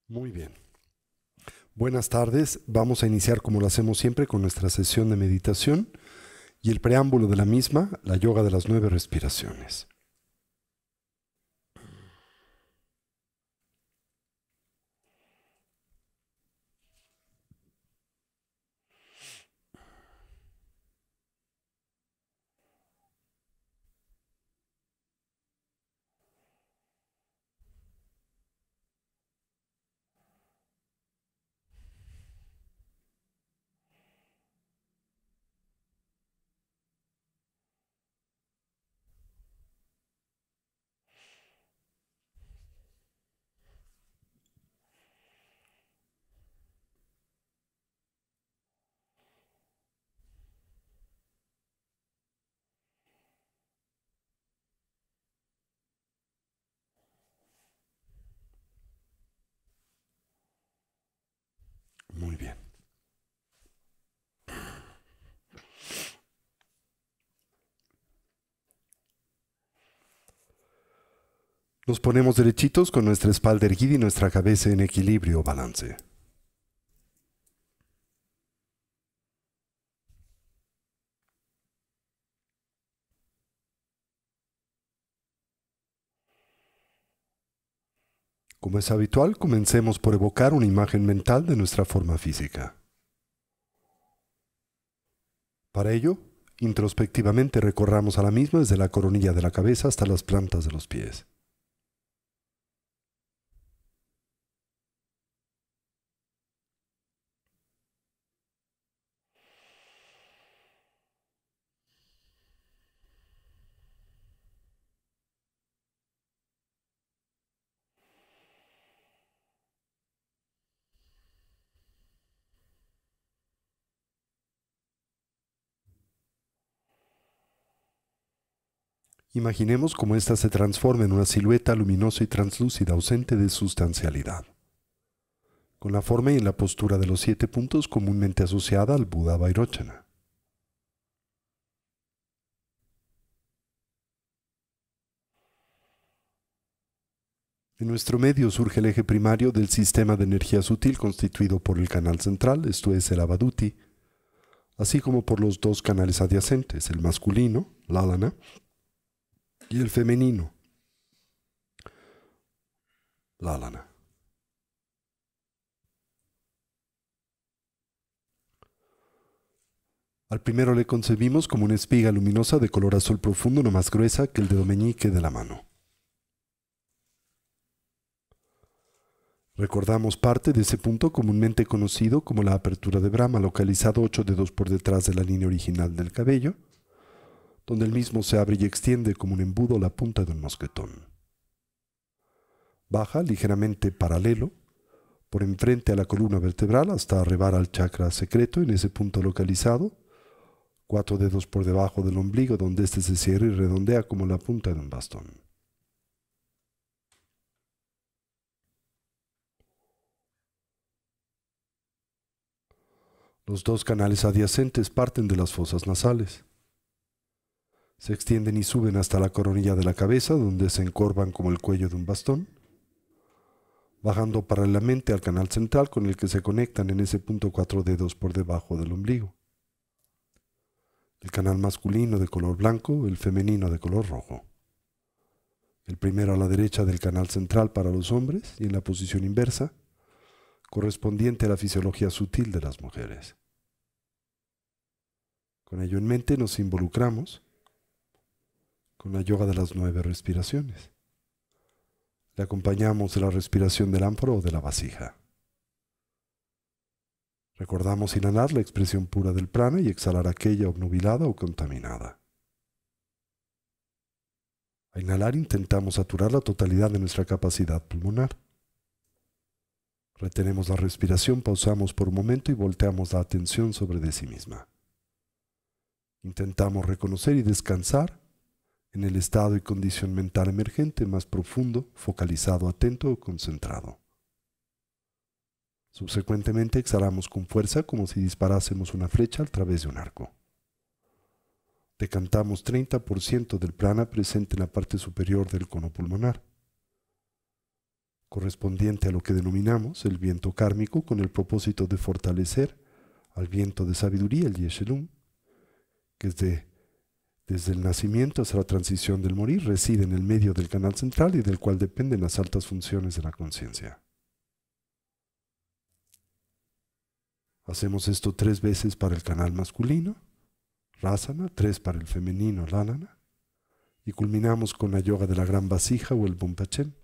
Muy bien. Buenas tardes. Vamos a iniciar como lo hacemos siempre con nuestra sesión de meditación y el preámbulo de la misma, la yoga de las 9 respiraciones. Muy bien. Nos ponemos derechitos con nuestra espalda erguida y nuestra cabeza en equilibrio o balance. Como es habitual, comencemos por evocar una imagen mental de nuestra forma física. Para ello, introspectivamente recorramos a la misma desde la coronilla de la cabeza hasta las plantas de los pies. Imaginemos cómo ésta se transforma en una silueta luminosa y translúcida ausente de sustancialidad, con la forma y en la postura de los 7 puntos comúnmente asociada al Buda Vairochana. En nuestro medio surge el eje primario del sistema de energía sutil constituido por el canal central, esto es el Avaduti, así como por los dos canales adyacentes, el masculino, Lalana, y el femenino, Lalana. Al primero le concebimos como una espiga luminosa de color azul profundo no más gruesa que el dedo meñique de la mano. Recordamos parte de ese punto comúnmente conocido como la apertura de Brahma, localizado 8 dedos por detrás de la línea original del cabello, donde el mismo se abre y extiende como un embudo la punta de un mosquetón. Baja ligeramente paralelo, por enfrente a la columna vertebral hasta arribar al chakra secreto en ese punto localizado, 4 dedos por debajo del ombligo donde éste se cierra y redondea como la punta de un bastón. Los dos canales adyacentes parten de las fosas nasales. Se extienden y suben hasta la coronilla de la cabeza, donde se encorvan como el cuello de un bastón, bajando paralelamente al canal central con el que se conectan en ese punto 4 dedos por debajo del ombligo. El canal masculino de color blanco, el femenino de color rojo. El primero a la derecha del canal central para los hombres y en la posición inversa, correspondiente a la fisiología sutil de las mujeres. Con ello en mente nos involucramos con la yoga de las 9 respiraciones. Le acompañamos de la respiración del ánfora o de la vasija. Recordamos inhalar la expresión pura del prana y exhalar aquella obnubilada o contaminada. Al inhalar intentamos saturar la totalidad de nuestra capacidad pulmonar. Retenemos la respiración, pausamos por un momento y volteamos la atención sobre de sí misma. Intentamos reconocer y descansar en el estado y condición mental emergente más profundo, focalizado, atento o concentrado. Subsecuentemente exhalamos con fuerza como si disparásemos una flecha a través de un arco. Decantamos 30% del prana presente en la parte superior del cono pulmonar. correspondiente a lo que denominamos el viento kármico, con el propósito de fortalecer al viento de sabiduría, el Yeshelum, que desde el nacimiento hasta la transición del morir reside en el medio del canal central y del cual dependen las altas funciones de la conciencia. Hacemos esto 3 veces para el canal masculino, Rasana, 3 para el femenino, Lanana, y culminamos con la yoga de la gran vasija o el Bumpachen.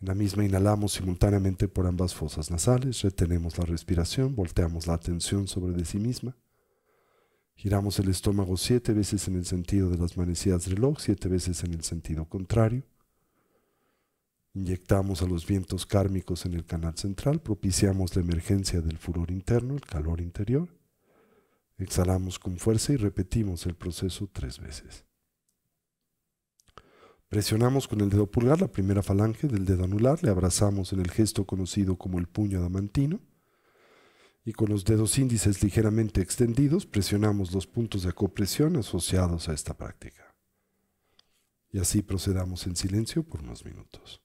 En la misma inhalamos simultáneamente por ambas fosas nasales, retenemos la respiración, volteamos la atención sobre de sí misma, giramos el estómago 7 veces en el sentido de las manecillas del reloj, 7 veces en el sentido contrario. Inyectamos a los vientos kármicos en el canal central, propiciamos la emergencia del furor interno, el calor interior. Exhalamos con fuerza y repetimos el proceso 3 veces. Presionamos con el dedo pulgar la primera falange del dedo anular, le abrazamos en el gesto conocido como el puño adamantino y con los dedos índices ligeramente extendidos presionamos los puntos de acopresión asociados a esta práctica. Y así procedamos en silencio por unos minutos.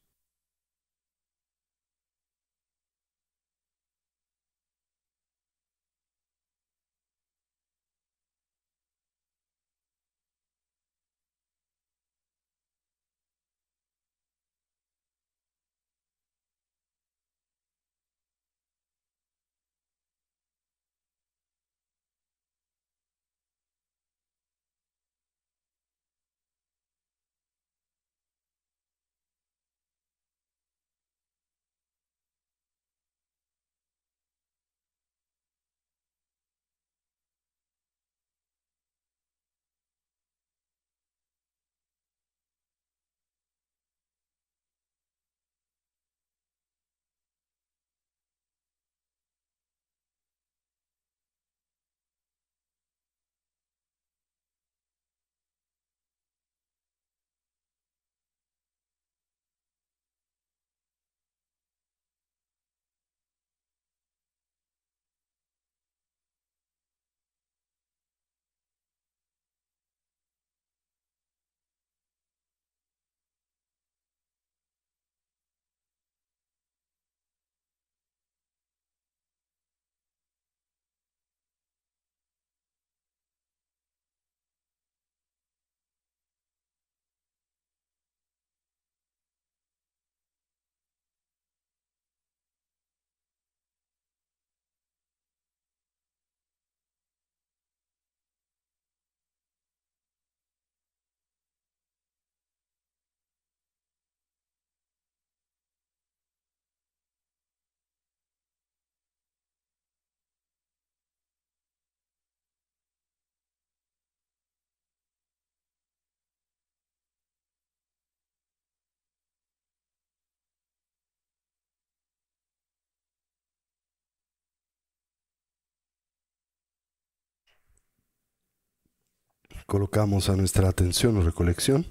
Colocamos a nuestra atención o recolección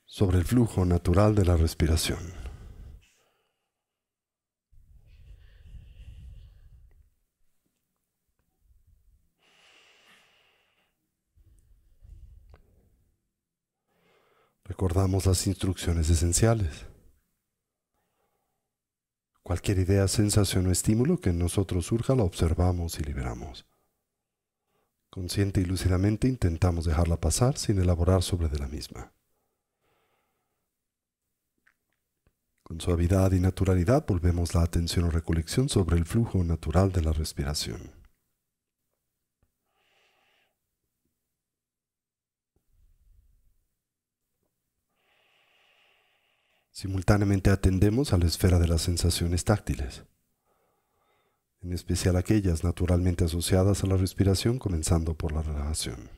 sobre el flujo natural de la respiración. Recordamos las instrucciones esenciales. Cualquier idea, sensación o estímulo que en nosotros surja la observamos y liberamos. Consciente y lúcidamente intentamos dejarla pasar sin elaborar sobre de la misma. Con suavidad y naturalidad volvemos la atención o recolección sobre el flujo natural de la respiración. Simultáneamente atendemos a la esfera de las sensaciones táctiles, en especial aquellas naturalmente asociadas a la respiración, comenzando por la relajación.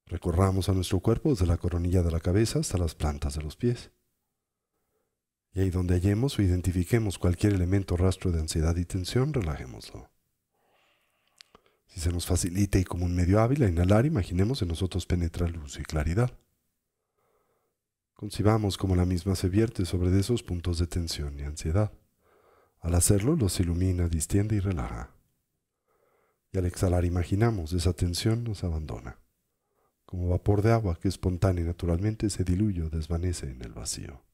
Recorramos a nuestro cuerpo desde la coronilla de la cabeza hasta las plantas de los pies. Y ahí donde hallemos o identifiquemos cualquier elemento o rastro de ansiedad y tensión, relajémoslo. Si se nos facilita y como un medio hábil a inhalar, imaginemos en nosotros penetra luz y claridad. Concibamos como la misma se vierte sobre esos puntos de tensión y ansiedad. Al hacerlo, los ilumina, distiende y relaja. Y al exhalar, imaginamos esa tensión nos abandona, como vapor de agua que espontánea y naturalmente se diluye o desvanece en el vacío.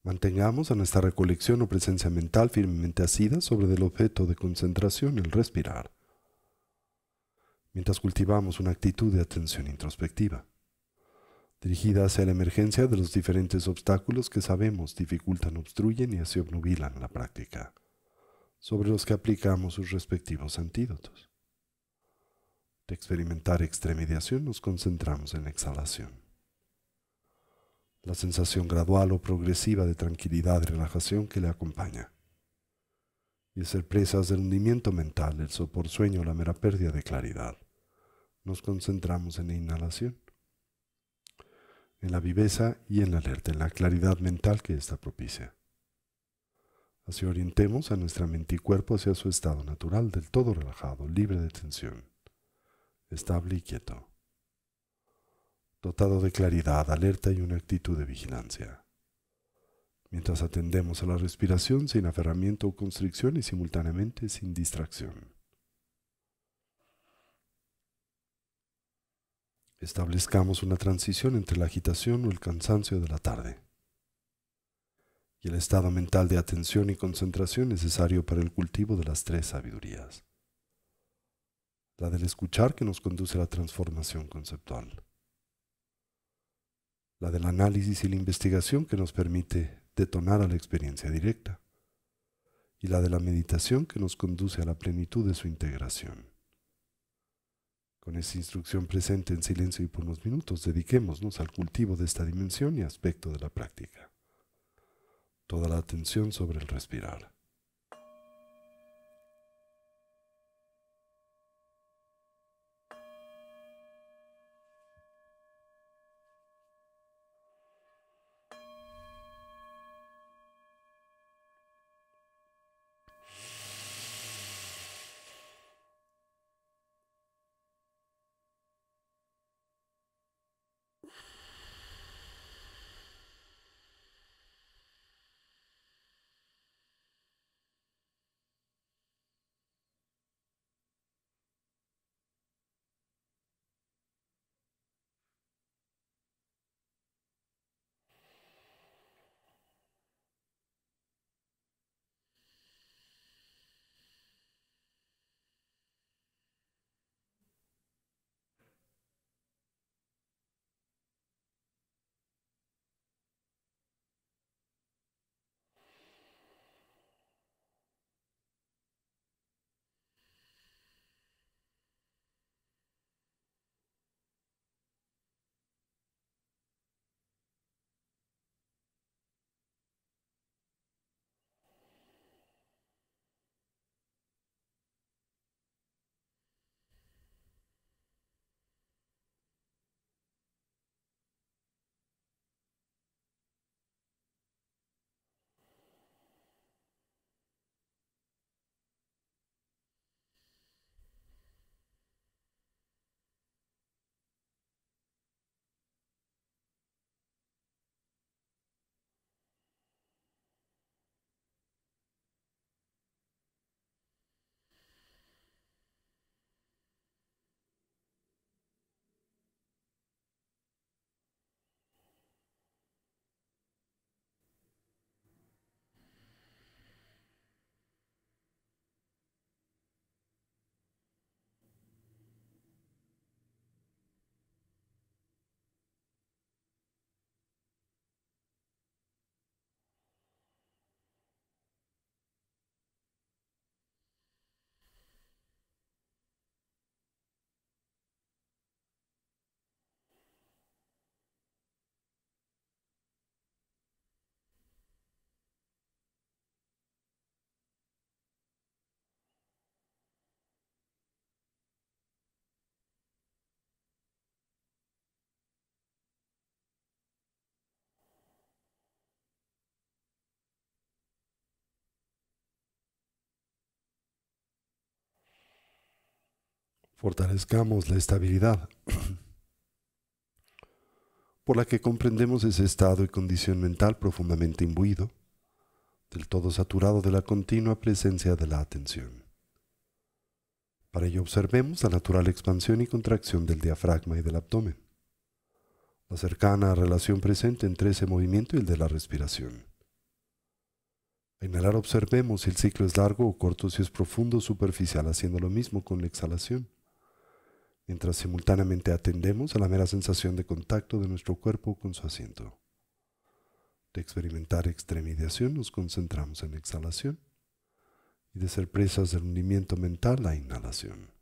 Mantengamos a nuestra recolección o presencia mental firmemente asida sobre el objeto de concentración, el respirar, mientras cultivamos una actitud de atención introspectiva, dirigida hacia la emergencia de los diferentes obstáculos que sabemos dificultan, obstruyen y así obnubilan la práctica, sobre los que aplicamos sus respectivos antídotos. De experimentar extremediación nos concentramos en la exhalación. La sensación gradual o progresiva de tranquilidad y relajación que le acompaña. Y de ser presas del hundimiento mental, el sopor sueño o la mera pérdida de claridad, nos concentramos en la inhalación, en la viveza y en la alerta, en la claridad mental que ésta propicia. Así orientemos a nuestra mente y cuerpo hacia su estado natural, del todo relajado, libre de tensión, estable y quieto, dotado de claridad, alerta y una actitud de vigilancia, mientras atendemos a la respiración sin aferramiento o constricción y simultáneamente sin distracción. Establezcamos una transición entre la agitación o el cansancio de la tarde y el estado mental de atención y concentración necesario para el cultivo de las tres sabidurías. La del escuchar, que nos conduce a la transformación conceptual. La del análisis y la investigación, que nos permite detonar a la experiencia directa. Y la de la meditación, que nos conduce a la plenitud de su integración. Con esta instrucción presente en silencio y por unos minutos, dediquémonos al cultivo de esta dimensión y aspecto de la práctica. Toda la atención sobre el respirar. Fortalezcamos la estabilidad por la que comprendemos ese estado y condición mental profundamente imbuido, del todo saturado de la continua presencia de la atención. Para ello observemos la natural expansión y contracción del diafragma y del abdomen, la cercana relación presente entre ese movimiento y el de la respiración, Al inhalar observemos si el ciclo es largo o corto, si es profundo o superficial, haciendo lo mismo con la exhalación, mientras simultáneamente atendemos a la mera sensación de contacto de nuestro cuerpo con su asiento. De experimentar extremidación nos concentramos en la exhalación y de ser presas del hundimiento mental la inhalación.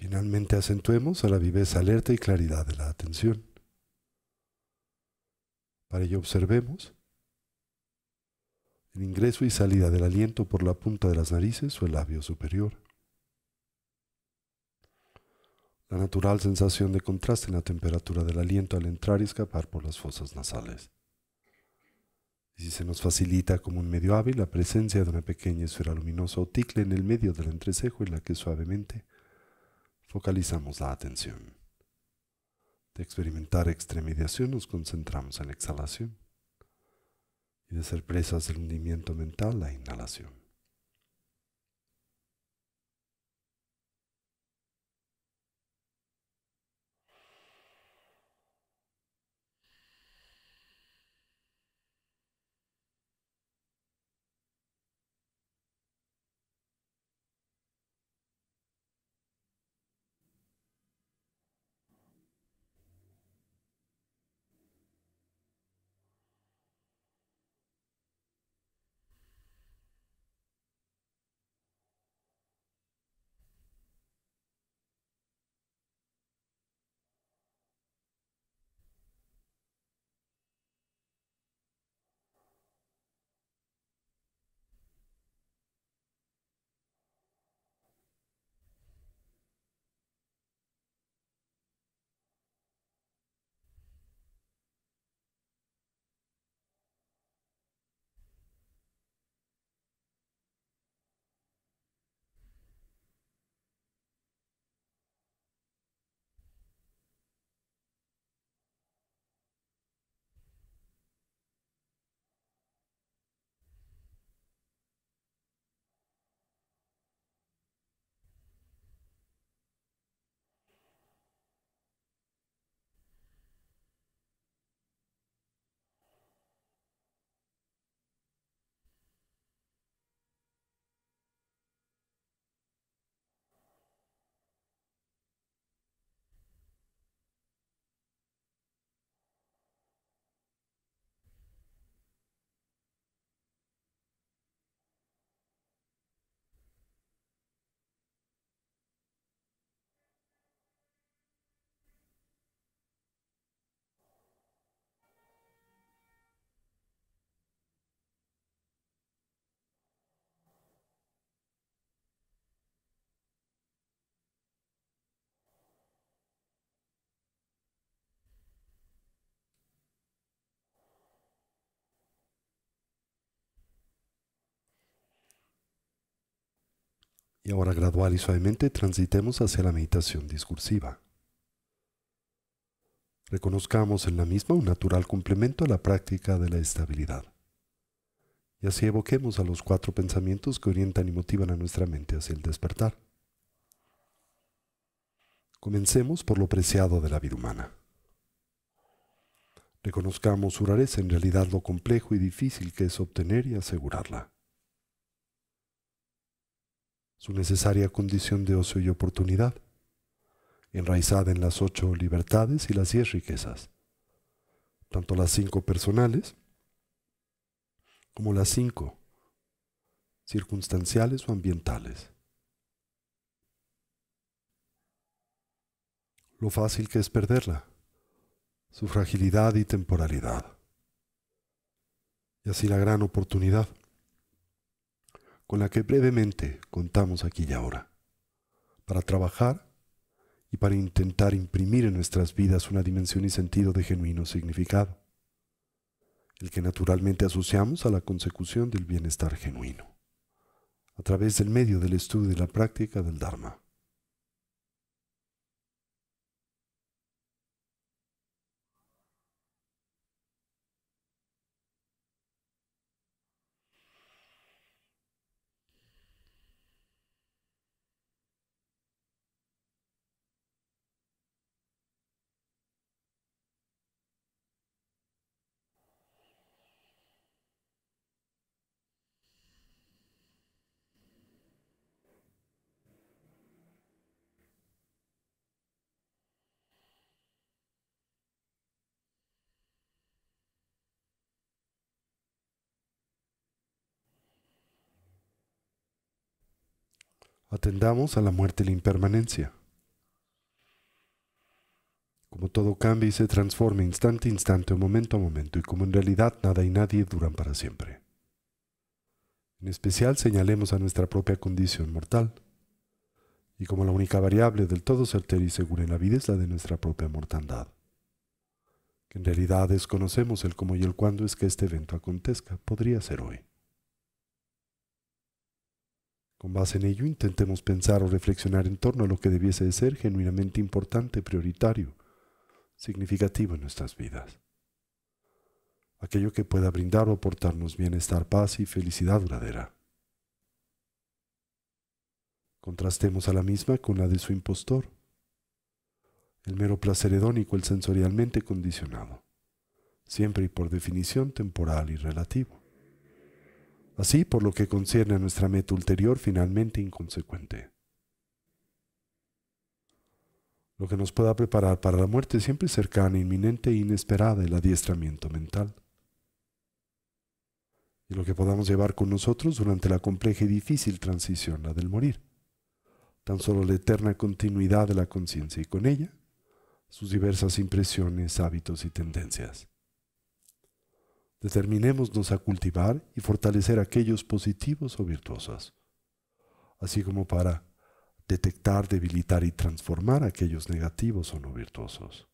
Finalmente acentuemos a la viveza alerta y claridad de la atención. Para ello observemos el ingreso y salida del aliento por la punta de las narices o el labio superior. La natural sensación de contraste en la temperatura del aliento al entrar y escapar por las fosas nasales. Y si se nos facilita como un medio hábil la presencia de una pequeña esfera luminosa o ticle en el medio del entrecejo en la que suavemente focalizamos la atención. De experimentar extremidación nos concentramos en la exhalación y de ser presas del hundimiento mental la inhalación. Y ahora gradual y suavemente transitemos hacia la meditación discursiva. Reconozcamos en la misma un natural complemento a la práctica de la estabilidad. Y así evoquemos a los 4 pensamientos que orientan y motivan a nuestra mente hacia el despertar. Comencemos por lo preciado de la vida humana. Reconozcamos su rareza, en realidad lo complejo y difícil que es obtener y asegurarla. Su necesaria condición de ocio y oportunidad, enraizada en las 8 libertades y las 10 riquezas, tanto las 5 personales como las 5 circunstanciales o ambientales. Lo fácil que es perderla, su fragilidad y temporalidad, y así la gran oportunidad con la que brevemente contamos aquí y ahora, para trabajar y para intentar imprimir en nuestras vidas una dimensión y sentido de genuino significado, el que naturalmente asociamos a la consecución del bienestar genuino, a través del medio del estudio y la práctica del Dharma. Atendamos a la muerte y la impermanencia. Como todo cambia y se transforma instante a instante o momento a momento, y como en realidad nada y nadie duran para siempre. En especial señalemos a nuestra propia condición mortal, y como la única variable del todo certera y segura en la vida es la de nuestra propia mortandad, que en realidad desconocemos el cómo y el cuándo es que este evento acontezca, podría ser hoy. Con base en ello, intentemos pensar o reflexionar en torno a lo que debiese de ser genuinamente importante, prioritario, significativo en nuestras vidas. Aquello que pueda brindar o aportarnos bienestar, paz y felicidad duradera. Contrastemos a la misma con la de su impostor, el mero placer hedónico, el sensorialmente condicionado, siempre y por definición temporal y relativo. Así, por lo que concierne a nuestra meta ulterior, finalmente inconsecuente. Lo que nos pueda preparar para la muerte siempre cercana, inminente e inesperada, el adiestramiento mental. Y lo que podamos llevar con nosotros durante la compleja y difícil transición, la del morir. Tan solo la eterna continuidad de la conciencia y con ella, sus diversas impresiones, hábitos y tendencias. Determinémonos a cultivar y fortalecer aquellos positivos o virtuosos, así como para detectar, debilitar y transformar aquellos negativos o no virtuosos.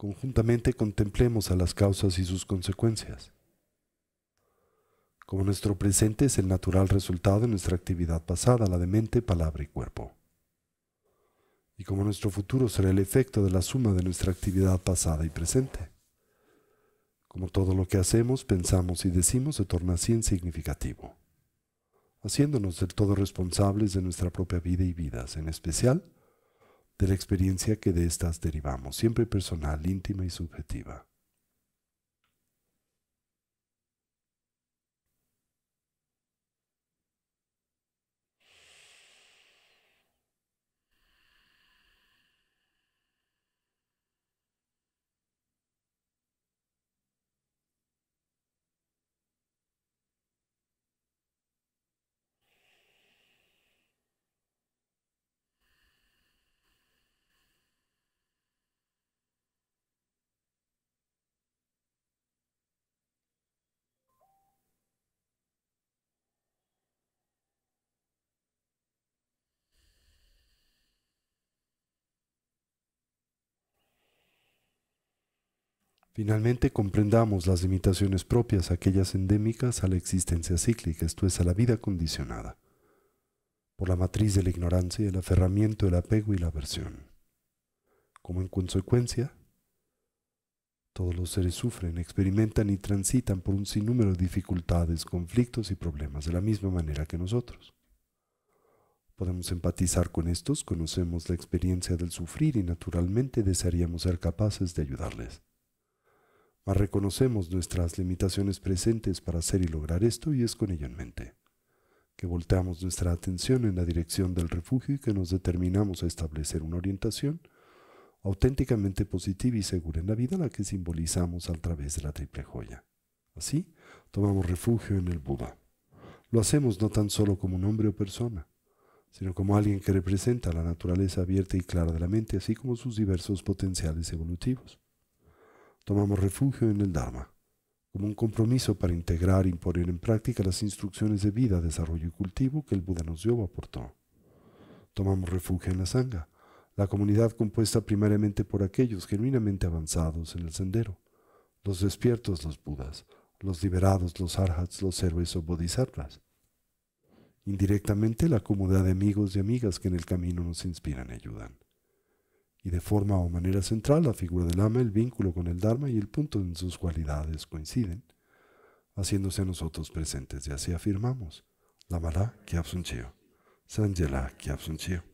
Conjuntamente contemplemos a las causas y sus consecuencias. Como nuestro presente es el natural resultado de nuestra actividad pasada, la de mente, palabra y cuerpo. Y como nuestro futuro será el efecto de la suma de nuestra actividad pasada y presente. Como todo lo que hacemos, pensamos y decimos se torna así en significativo, haciéndonos del todo responsables de nuestra propia vida y vidas, en especial de la experiencia que de éstas derivamos, siempre personal, íntima y subjetiva. Finalmente, comprendamos las limitaciones propias, aquellas endémicas a la existencia cíclica, esto es, a la vida condicionada, por la matriz de la ignorancia, el aferramiento, el apego y la aversión. Como en consecuencia, todos los seres sufren, experimentan y transitan por un sinnúmero de dificultades, conflictos y problemas, de la misma manera que nosotros. Podemos empatizar con estos, conocemos la experiencia del sufrir y naturalmente desearíamos ser capaces de ayudarles. Mas reconocemos nuestras limitaciones presentes para hacer y lograr esto, y es con ello en mente que volteamos nuestra atención en la dirección del refugio y que nos determinamos a establecer una orientación auténticamente positiva y segura en la vida, la que simbolizamos a través de la triple joya. Así, tomamos refugio en el Buda. Lo hacemos no tan solo como un hombre o persona, sino como alguien que representa la naturaleza abierta y clara de la mente, así como sus diversos potenciales evolutivos. Tomamos refugio en el Dharma, como un compromiso para integrar y poner en práctica las instrucciones de vida, desarrollo y cultivo que el Buda nos dio o aportó. Tomamos refugio en la Sangha, la comunidad compuesta primariamente por aquellos genuinamente avanzados en el sendero, los despiertos, los Budas, los liberados, los arhats, los héroes o bodhisattvas. Indirectamente, la comunidad de amigos y amigas que en el camino nos inspiran y ayudan. Y de forma o manera central, la figura del Lama, el vínculo con el Dharma y el punto en sus cualidades coinciden, haciéndose a nosotros presentes. Y así afirmamos: Lamala Kyabsun Chio, Sanjela Kyabsun Chio,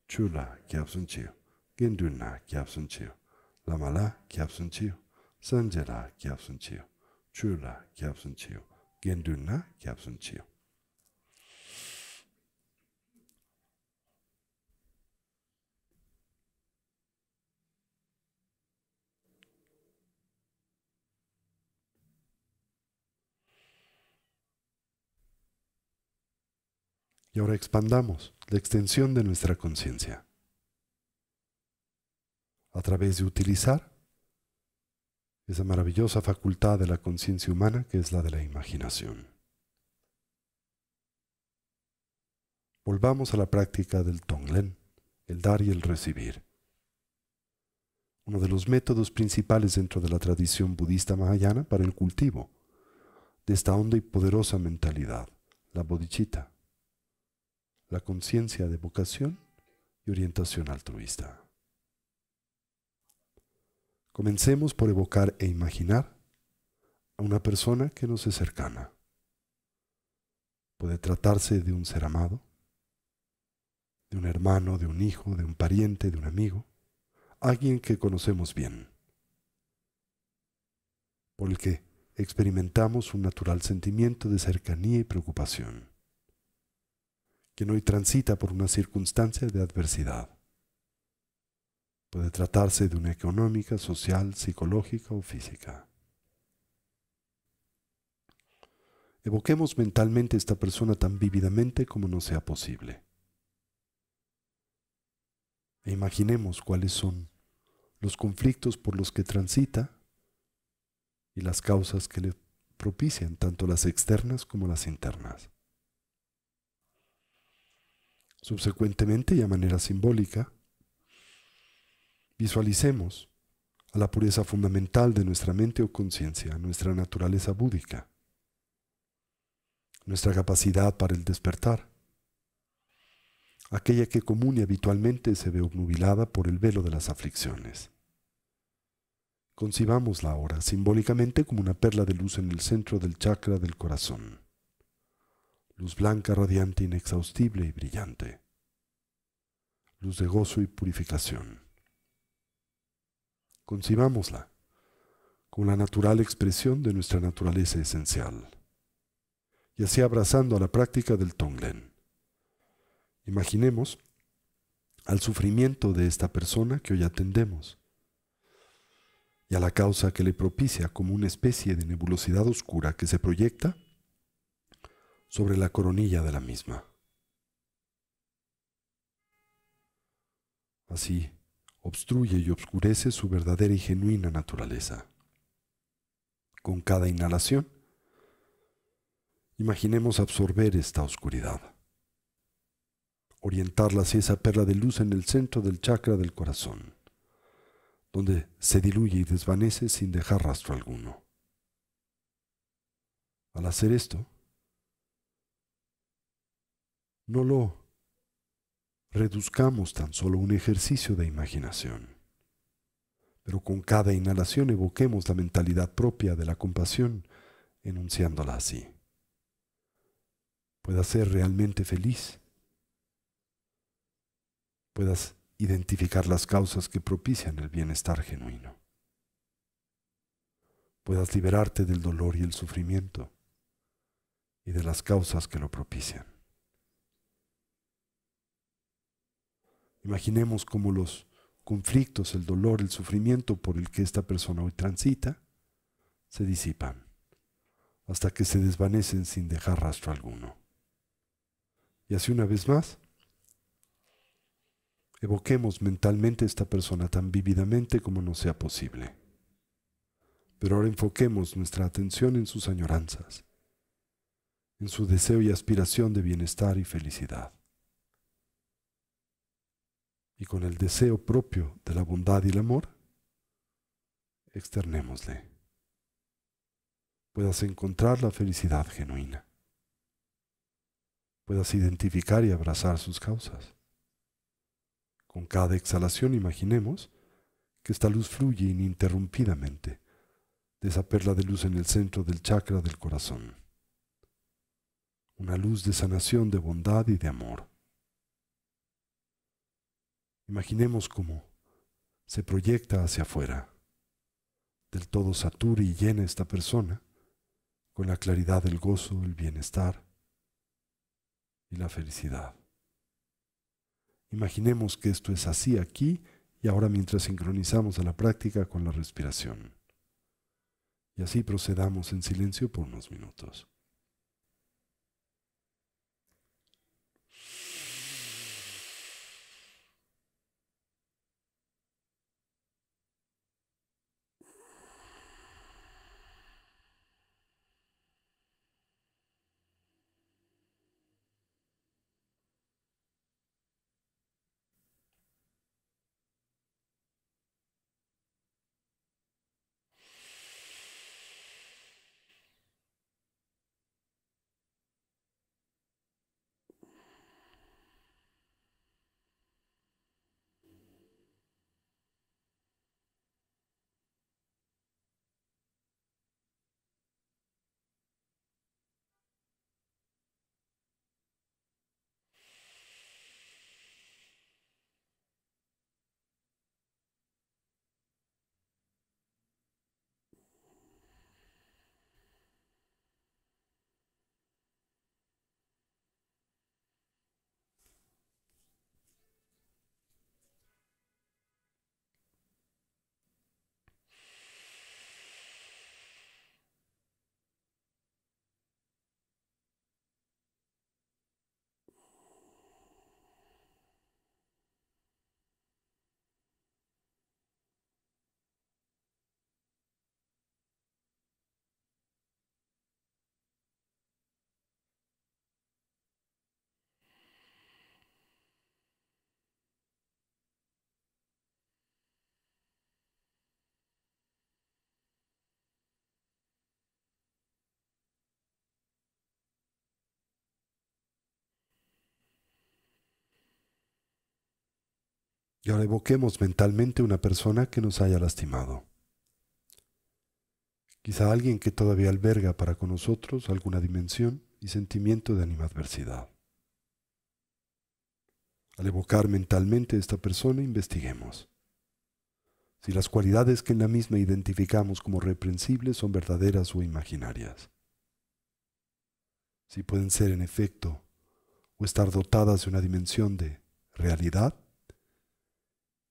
Chula Kyabsun Chio, Genduna Kyabsun Chio, Lamala Kyabsun Chio, Sanjela Kyabsun Chio, Chula Kyabsun Chio, Genduna Kyabsun Chio. Y ahora expandamos la extensión de nuestra conciencia a través de utilizar esa maravillosa facultad de la conciencia humana que es la de la imaginación. Volvamos a la práctica del Tonglen, el dar y el recibir. Uno de los métodos principales dentro de la tradición budista mahayana para el cultivo de esta honda y poderosa mentalidad, la bodhicitta, la conciencia de vocación y orientación altruista. Comencemos por evocar e imaginar a una persona que nos es cercana. Puede tratarse de un ser amado, de un hermano, de un hijo, de un pariente, de un amigo, alguien que conocemos bien, por el que experimentamos un natural sentimiento de cercanía y preocupación, quien hoy transita por una circunstancia de adversidad. Puede tratarse de una económica, social, psicológica o física. Evoquemos mentalmente a esta persona tan vívidamente como nos sea posible. E imaginemos cuáles son los conflictos por los que transita y las causas que le propician, tanto las externas como las internas. Subsecuentemente y a manera simbólica, visualicemos a la pureza fundamental de nuestra mente o conciencia, nuestra naturaleza búdica, nuestra capacidad para el despertar, aquella que común y habitualmente se ve obnubilada por el velo de las aflicciones. Concibámosla ahora simbólicamente como una perla de luz en el centro del chakra del corazón. Luz blanca, radiante, inexhaustible y brillante. Luz de gozo y purificación. Concibámosla como la natural expresión de nuestra naturaleza esencial. Y así abrazando a la práctica del Tonglen. Imaginemos al sufrimiento de esta persona que hoy atendemos y a la causa que le propicia como una especie de nebulosidad oscura que se proyecta sobre la coronilla de la misma. Así, obstruye y obscurece su verdadera y genuina naturaleza. Con cada inhalación, imaginemos absorber esta oscuridad, orientarla hacia esa perla de luz en el centro del chakra del corazón, donde se diluye y desvanece sin dejar rastro alguno. Al hacer esto, no lo reduzcamos tan solo a un ejercicio de imaginación, pero con cada inhalación evoquemos la mentalidad propia de la compasión, enunciándola así. Puedas ser realmente feliz, puedas identificar las causas que propician el bienestar genuino, puedas liberarte del dolor y el sufrimiento y de las causas que lo propician. Imaginemos cómo los conflictos, el dolor, el sufrimiento por el que esta persona hoy transita, se disipan hasta que se desvanecen sin dejar rastro alguno. Y así una vez más, evoquemos mentalmente a esta persona tan vívidamente como nos sea posible. Pero ahora enfoquemos nuestra atención en sus añoranzas, en su deseo y aspiración de bienestar y felicidad. Y con el deseo propio de la bondad y el amor, externémosle. Puedas encontrar la felicidad genuina. Puedas identificar y abrazar sus causas. Con cada exhalación imaginemos que esta luz fluye ininterrumpidamente de esa perla de luz en el centro del chakra del corazón. Una luz de sanación, de bondad y de amor. Imaginemos cómo se proyecta hacia afuera. Del todo satura y llena esta persona con la claridad del gozo, el bienestar y la felicidad. Imaginemos que esto es así aquí y ahora mientras sincronizamos a la práctica con la respiración. Y así procedamos en silencio por unos minutos. Y ahora evoquemos mentalmente una persona que nos haya lastimado. Quizá alguien que todavía alberga para con nosotros alguna dimensión y sentimiento de animadversidad. Al evocar mentalmente a esta persona, investiguemos si las cualidades que en la misma identificamos como reprensibles son verdaderas o imaginarias. Si pueden ser en efecto o estar dotadas de una dimensión de realidad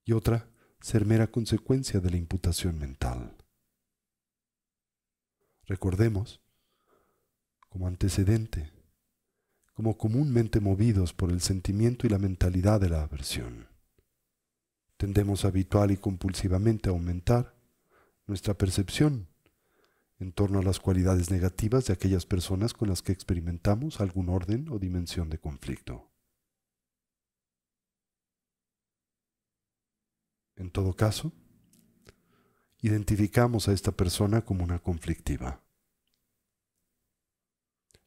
y otra ser mera consecuencia de la imputación mental. Recordemos, como antecedente, como comúnmente movidos por el sentimiento y la mentalidad de la aversión, tendemos habitual y compulsivamente a aumentar nuestra percepción en torno a las cualidades negativas de aquellas personas con las que experimentamos algún orden o dimensión de conflicto. En todo caso, identificamos a esta persona como una conflictiva.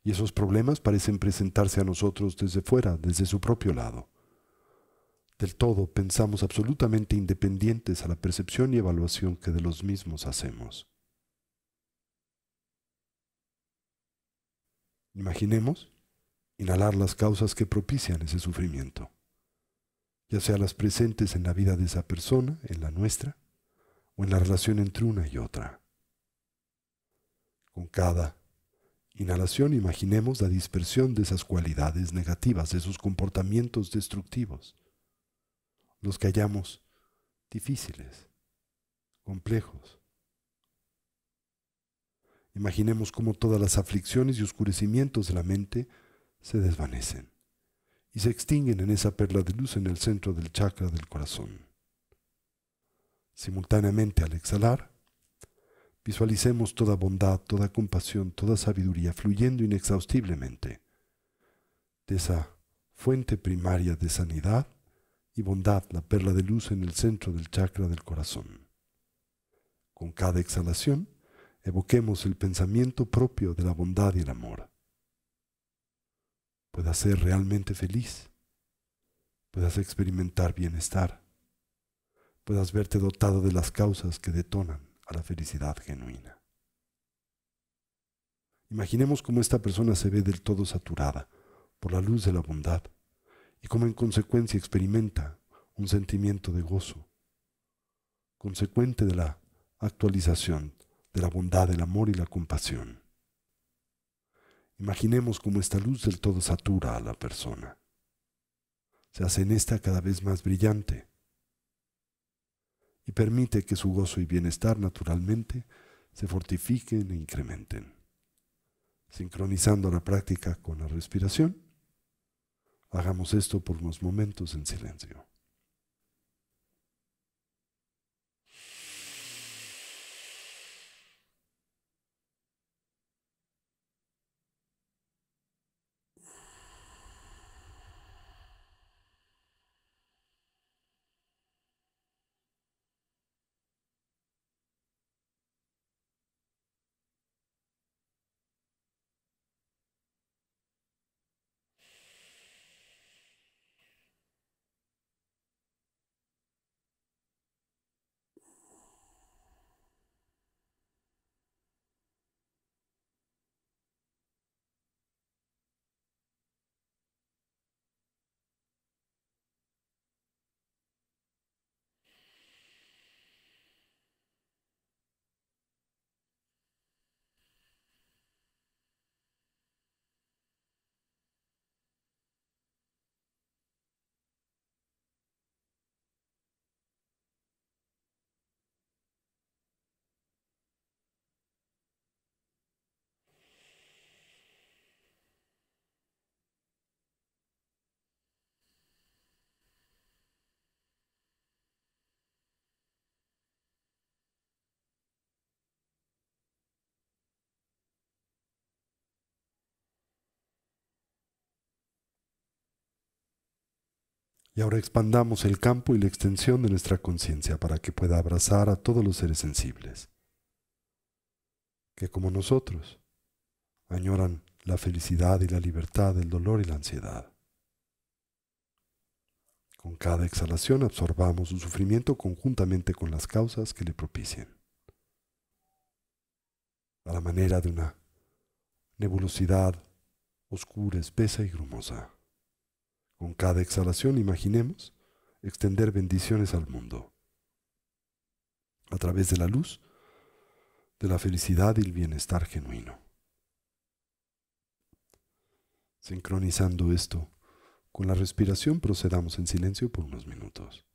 Y esos problemas parecen presentarse a nosotros desde fuera, desde su propio lado. Del todo pensamos absolutamente independientes a la percepción y evaluación que de los mismos hacemos. Imaginemos inhalar las causas que propician ese sufrimiento, ya sea las presentes en la vida de esa persona, en la nuestra, o en la relación entre una y otra. Con cada inhalación imaginemos la dispersión de esas cualidades negativas, de esos comportamientos destructivos, los que hallamos difíciles, complejos. Imaginemos cómo todas las aflicciones y oscurecimientos de la mente se desvanecen y se extinguen en esa perla de luz en el centro del chakra del corazón. Simultáneamente al exhalar, visualicemos toda bondad, toda compasión, toda sabiduría fluyendo inexhaustiblemente de esa fuente primaria de sanidad y bondad, la perla de luz en el centro del chakra del corazón. Con cada exhalación, evoquemos el pensamiento propio de la bondad y el amor. Puedas ser realmente feliz, puedas experimentar bienestar, puedas verte dotado de las causas que detonan a la felicidad genuina. Imaginemos cómo esta persona se ve del todo saturada por la luz de la bondad y cómo en consecuencia experimenta un sentimiento de gozo, consecuente de la actualización de la bondad, el amor y la compasión. Imaginemos cómo esta luz del todo satura a la persona. Se hace en esta cada vez más brillante y permite que su gozo y bienestar naturalmente se fortifiquen e incrementen. Sincronizando la práctica con la respiración, hagamos esto por unos momentos en silencio. Y ahora expandamos el campo y la extensión de nuestra conciencia para que pueda abrazar a todos los seres sensibles, que como nosotros añoran la felicidad y la libertad del dolor y la ansiedad. Con cada exhalación absorbamos su sufrimiento conjuntamente con las causas que le propicien, a la manera de una nebulosidad oscura, espesa y grumosa. Con cada exhalación imaginemos extender bendiciones al mundo, a través de la luz, de la felicidad y el bienestar genuino. Sincronizando esto con la respiración, procedamos en silencio por unos minutos.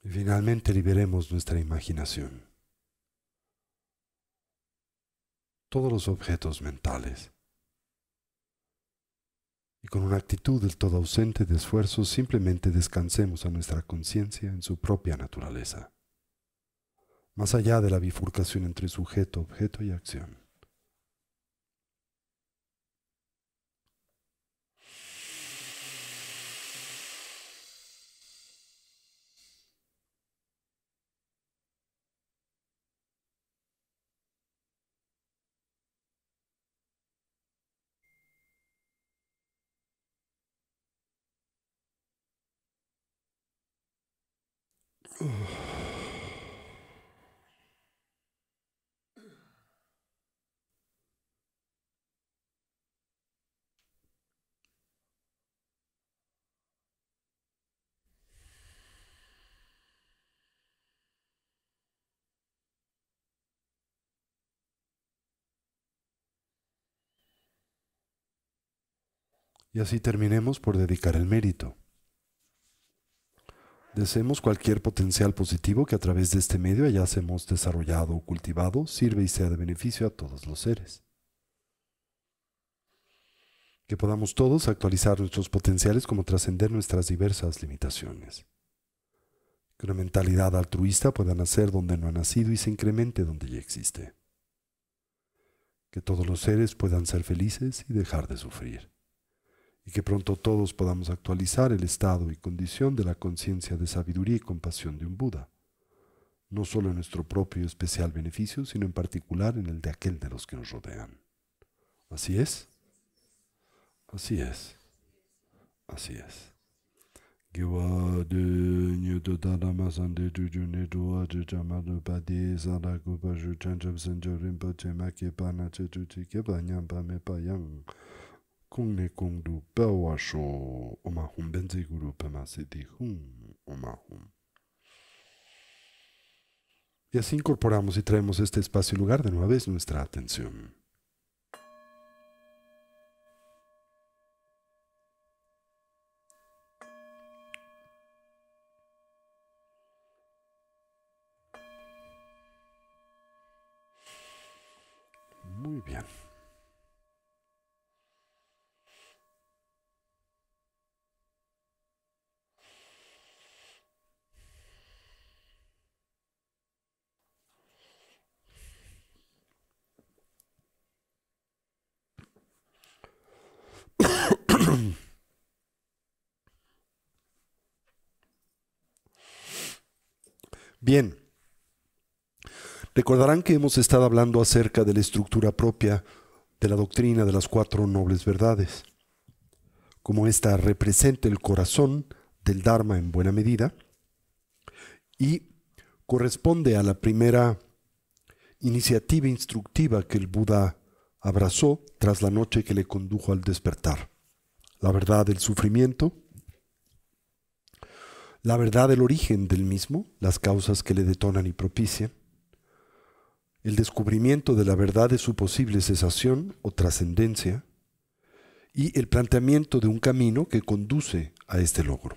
Y finalmente liberemos nuestra imaginación. Todos los objetos mentales. Y con una actitud del todo ausente de esfuerzo, simplemente descansemos a nuestra conciencia en su propia naturaleza, más allá de la bifurcación entre sujeto, objeto y acción. Y así terminemos por dedicar el mérito. Deseemos cualquier potencial positivo que a través de este medio hayásemos desarrollado o cultivado, sirve y sea de beneficio a todos los seres. Que podamos todos actualizar nuestros potenciales como trascender nuestras diversas limitaciones. Que una mentalidad altruista pueda nacer donde no ha nacido y se incremente donde ya existe. Que todos los seres puedan ser felices y dejar de sufrir. Y que pronto todos podamos actualizar el estado y condición de la conciencia de sabiduría y compasión de un Buda, no solo en nuestro propio especial beneficio, sino en particular en el de aquel de los que nos rodean. ¿Así es? Así es. Así es. Kung ne kung du pewa sho omahum benzi guru pema siti hum omahum. Y así incorporamos y traemos este espacio y lugar de nueva vez nuestra atención. Muy bien. Bien, recordarán que hemos estado hablando acerca de la estructura propia de la doctrina de las cuatro nobles verdades, como ésta representa el corazón del Dharma en buena medida y corresponde a la primera iniciativa instructiva que el Buda abrazó tras la noche que le condujo al despertar. La verdad del sufrimiento, la verdad del origen del mismo, las causas que le detonan y propician, el descubrimiento de la verdad de su posible cesación o trascendencia y el planteamiento de un camino que conduce a este logro.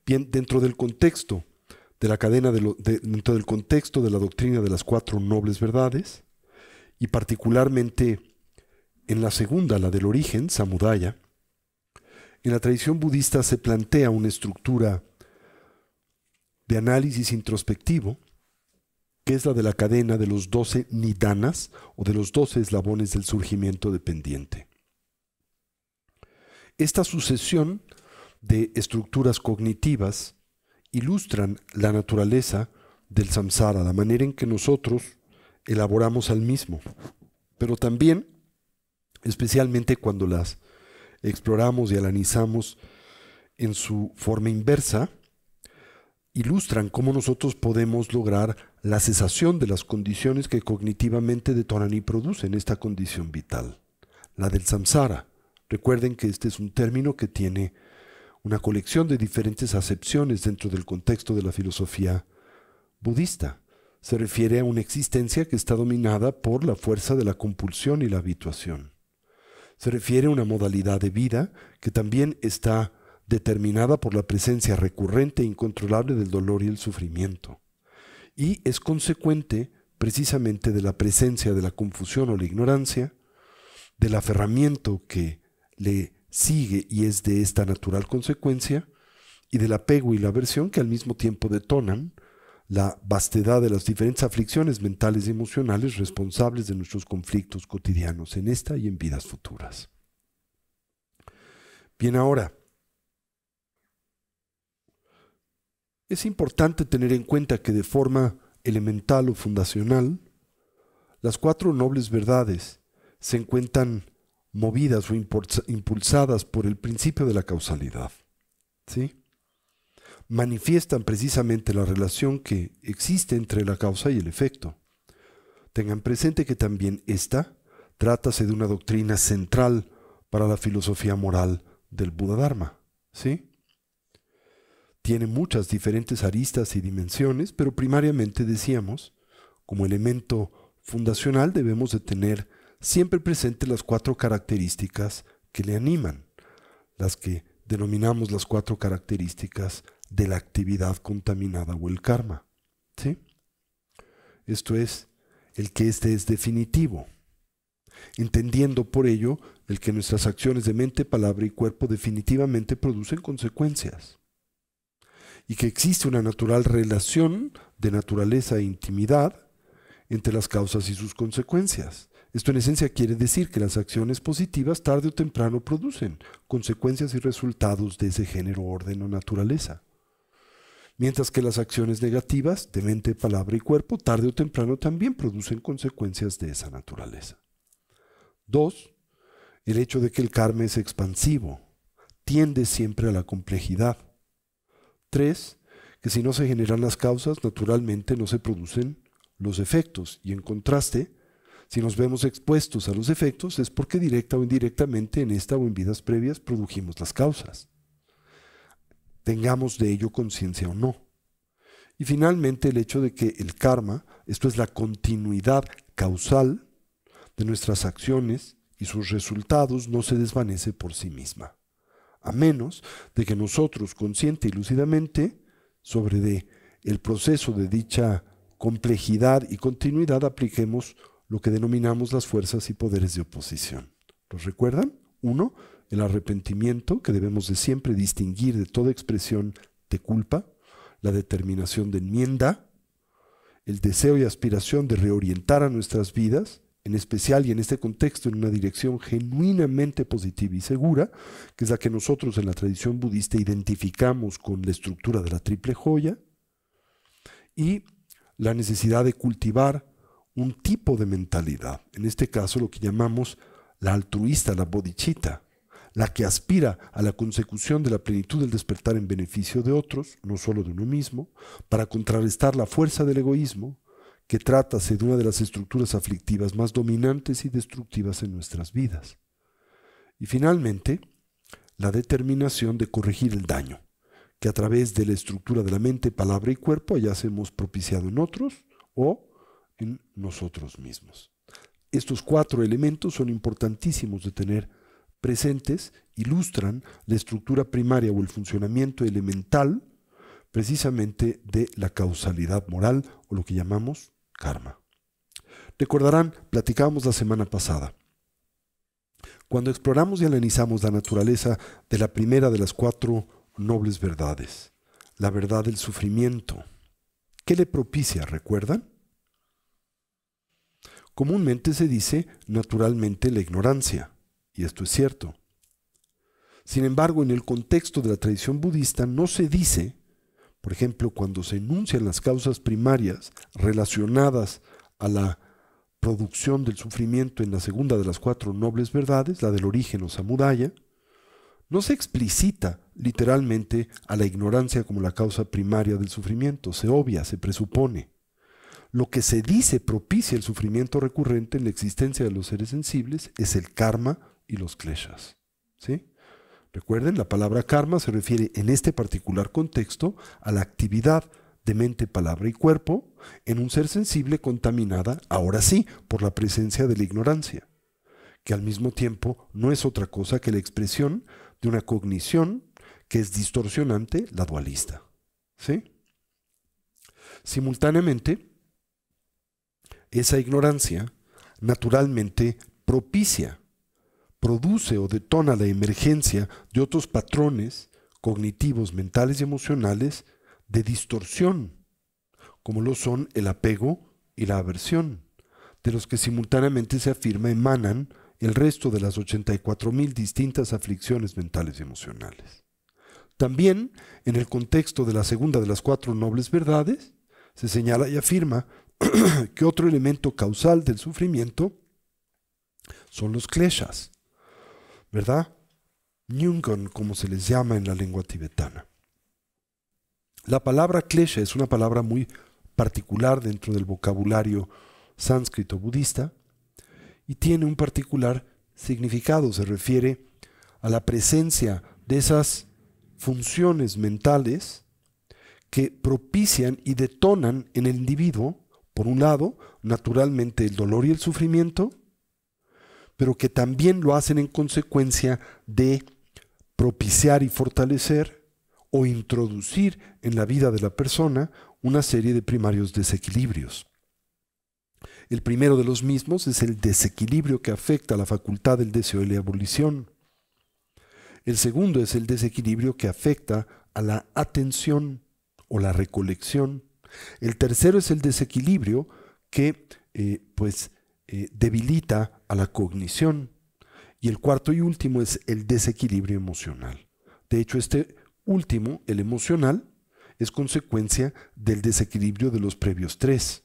Bien, dentro del contexto de la cadena dentro del contexto de la doctrina de las cuatro nobles verdades y particularmente en la segunda, la del origen, Samudaya, en la tradición budista se plantea una estructura de análisis introspectivo, que es la de la cadena de los 12 nidanas o de los 12 eslabones del surgimiento dependiente. Esta sucesión de estructuras cognitivas ilustran la naturaleza del samsara, la manera en que nosotros elaboramos al mismo, pero también, especialmente cuando las exploramos y analizamos en su forma inversa, ilustran cómo nosotros podemos lograr la cesación de las condiciones que cognitivamente detonan y producen esta condición vital, la del samsara. Recuerden que este es un término que tiene una colección de diferentes acepciones dentro del contexto de la filosofía budista. Se refiere a una existencia que está dominada por la fuerza de la compulsión y la habituación. Se refiere a una modalidad de vida que también está determinada por la presencia recurrente e incontrolable del dolor y el sufrimiento. Y es consecuente precisamente de la presencia de la confusión o la ignorancia, del aferramiento que le sigue y es de esta natural consecuencia, y del apego y la aversión que al mismo tiempo detonan la vastedad de las diferentes aflicciones mentales y emocionales responsables de nuestros conflictos cotidianos en esta y en vidas futuras. Bien, ahora, es importante tener en cuenta que de forma elemental o fundacional, las cuatro nobles verdades se encuentran movidas o impulsadas por el principio de la causalidad, ¿sí? Manifiestan precisamente la relación que existe entre la causa y el efecto. Tengan presente que también esta trátase de una doctrina central para la filosofía moral del Buddha-Dharma, ¿sí? Tiene muchas diferentes aristas y dimensiones, pero primariamente decíamos, como elemento fundacional debemos de tener siempre presentes las cuatro características que le animan, las que denominamos las cuatro características de la actividad contaminada o el karma, ¿sí? Esto es, el que este es definitivo, entendiendo por ello el que nuestras acciones de mente, palabra y cuerpo definitivamente producen consecuencias, y que existe una natural relación de naturaleza e intimidad entre las causas y sus consecuencias. Esto en esencia quiere decir que las acciones positivas tarde o temprano producen consecuencias y resultados de ese género, orden o naturaleza. Mientras que las acciones negativas de mente, palabra y cuerpo tarde o temprano también producen consecuencias de esa naturaleza. 2. El hecho de que el karma es expansivo, tiende siempre a la complejidad. 3. Que si no se generan las causas, naturalmente no se producen los efectos. Y en contraste, si nos vemos expuestos a los efectos, es porque directa o indirectamente en esta o en vidas previas produjimos las causas. Tengamos de ello conciencia o no. Y finalmente el hecho de que el karma, esto es la continuidad causal de nuestras acciones y sus resultados, no se desvanece por sí misma, a menos de que nosotros consciente y lúcidamente sobre el proceso de dicha complejidad y continuidad apliquemos lo que denominamos las fuerzas y poderes de oposición. ¿Los recuerdan? 1. El arrepentimiento, que debemos de siempre distinguir de toda expresión de culpa, la determinación de enmienda, el deseo y aspiración de reorientar a nuestras vidas, en especial y en este contexto en una dirección genuinamente positiva y segura, que es la que nosotros en la tradición budista identificamos con la estructura de la triple joya, y la necesidad de cultivar un tipo de mentalidad, en este caso lo que llamamos la altruista, la bodhicitta, la que aspira a la consecución de la plenitud del despertar en beneficio de otros, no solo de uno mismo, para contrarrestar la fuerza del egoísmo, que trátase de una de las estructuras aflictivas más dominantes y destructivas en nuestras vidas. Y finalmente, la determinación de corregir el daño, que a través de la estructura de la mente, palabra y cuerpo hayásemos propiciado en otros o en nosotros mismos. Estos cuatro elementos son importantísimos de tener presentes, ilustran la estructura primaria o el funcionamiento elemental precisamente de la causalidad moral o lo que llamamos karma. Recordarán, platicábamos la semana pasada, cuando exploramos y analizamos la naturaleza de la primera de las cuatro nobles verdades, la verdad del sufrimiento, ¿qué le propicia? ¿Recuerdan? Comúnmente se dice naturalmente la ignorancia, y esto es cierto. Sin embargo, en el contexto de la tradición budista no se dice, por ejemplo, cuando se enuncian las causas primarias relacionadas a la producción del sufrimiento en la segunda de las cuatro nobles verdades, la del origen o samudaya, no se explicita literalmente a la ignorancia como la causa primaria del sufrimiento, se obvia, se presupone. Lo que se dice propicia el sufrimiento recurrente en la existencia de los seres sensibles es el karma y los kleshas, ¿sí? Recuerden, la palabra karma se refiere en este particular contexto a la actividad de mente, palabra y cuerpo en un ser sensible contaminada, ahora sí, por la presencia de la ignorancia, que al mismo tiempo no es otra cosa que la expresión de una cognición que es distorsionante, la dualista. ¿Sí? Simultáneamente, esa ignorancia naturalmente propicia, produce o detona la emergencia de otros patrones cognitivos, mentales y emocionales de distorsión, como lo son el apego y la aversión, de los que simultáneamente se afirma emanan el resto de las 84.000 distintas aflicciones mentales y emocionales. También, en el contexto de la segunda de las 4 nobles verdades, se señala y afirma que otro elemento causal del sufrimiento son los kleshas, ¿verdad? Nyungon, como se les llama en la lengua tibetana. La palabra klesha es una palabra muy particular dentro del vocabulario sánscrito budista y tiene un particular significado. Se refiere a la presencia de esas funciones mentales que propician y detonan en el individuo, por un lado, naturalmente el dolor y el sufrimiento, pero que también lo hacen en consecuencia de propiciar y fortalecer o introducir en la vida de la persona una serie de primarios desequilibrios. El primero de los mismos es el desequilibrio que afecta a la facultad del deseo y la abolición. El segundo es el desequilibrio que afecta a la atención o la recolección. El tercero es el desequilibrio que debilita a la cognición. Y el cuarto y último es el desequilibrio emocional. De hecho, este último, el emocional, es consecuencia del desequilibrio de los previos 3.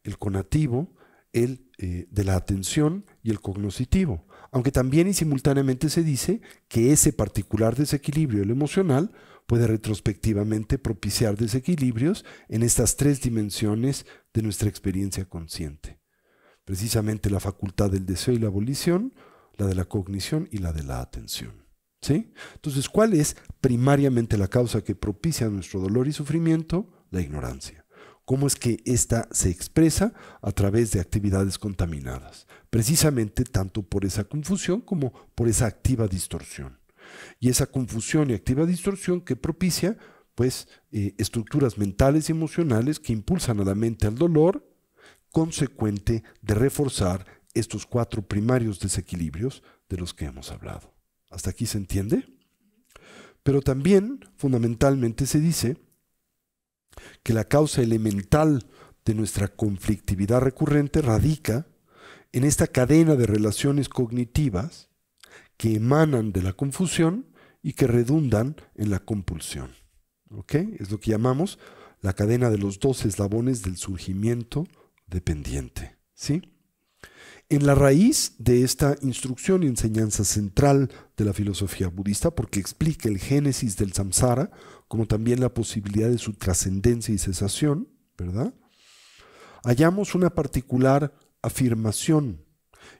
El conativo, el de la atención y el cognoscitivo. Aunque también y simultáneamente se dice que ese particular desequilibrio, el emocional, puede retrospectivamente propiciar desequilibrios en estas 3 dimensiones de nuestra experiencia consciente. Precisamente la facultad del deseo y la abolición, la de la cognición y la de la atención. ¿Sí? Entonces, ¿cuál es primariamente la causa que propicia nuestro dolor y sufrimiento? La ignorancia. ¿Cómo es que ésta se expresa? A través de actividades contaminadas. Precisamente tanto por esa confusión como por esa activa distorsión. Y esa confusión y activa distorsión que propicia, estructuras mentales y emocionales que impulsan a la mente al dolor, consecuente de reforzar estos 4 primarios desequilibrios de los que hemos hablado. ¿Hasta aquí se entiende? Pero también, fundamentalmente, se dice que la causa elemental de nuestra conflictividad recurrente radica en esta cadena de relaciones cognitivas que emanan de la confusión y que redundan en la compulsión. ¿Ok? Es lo que llamamos la cadena de los 2 eslabones del surgimiento dependiente. ¿Sí? En la raíz de esta instrucción y enseñanza central de la filosofía budista, porque explica el génesis del samsara, como también la posibilidad de su trascendencia y cesación, ¿verdad? Hallamos una particular afirmación,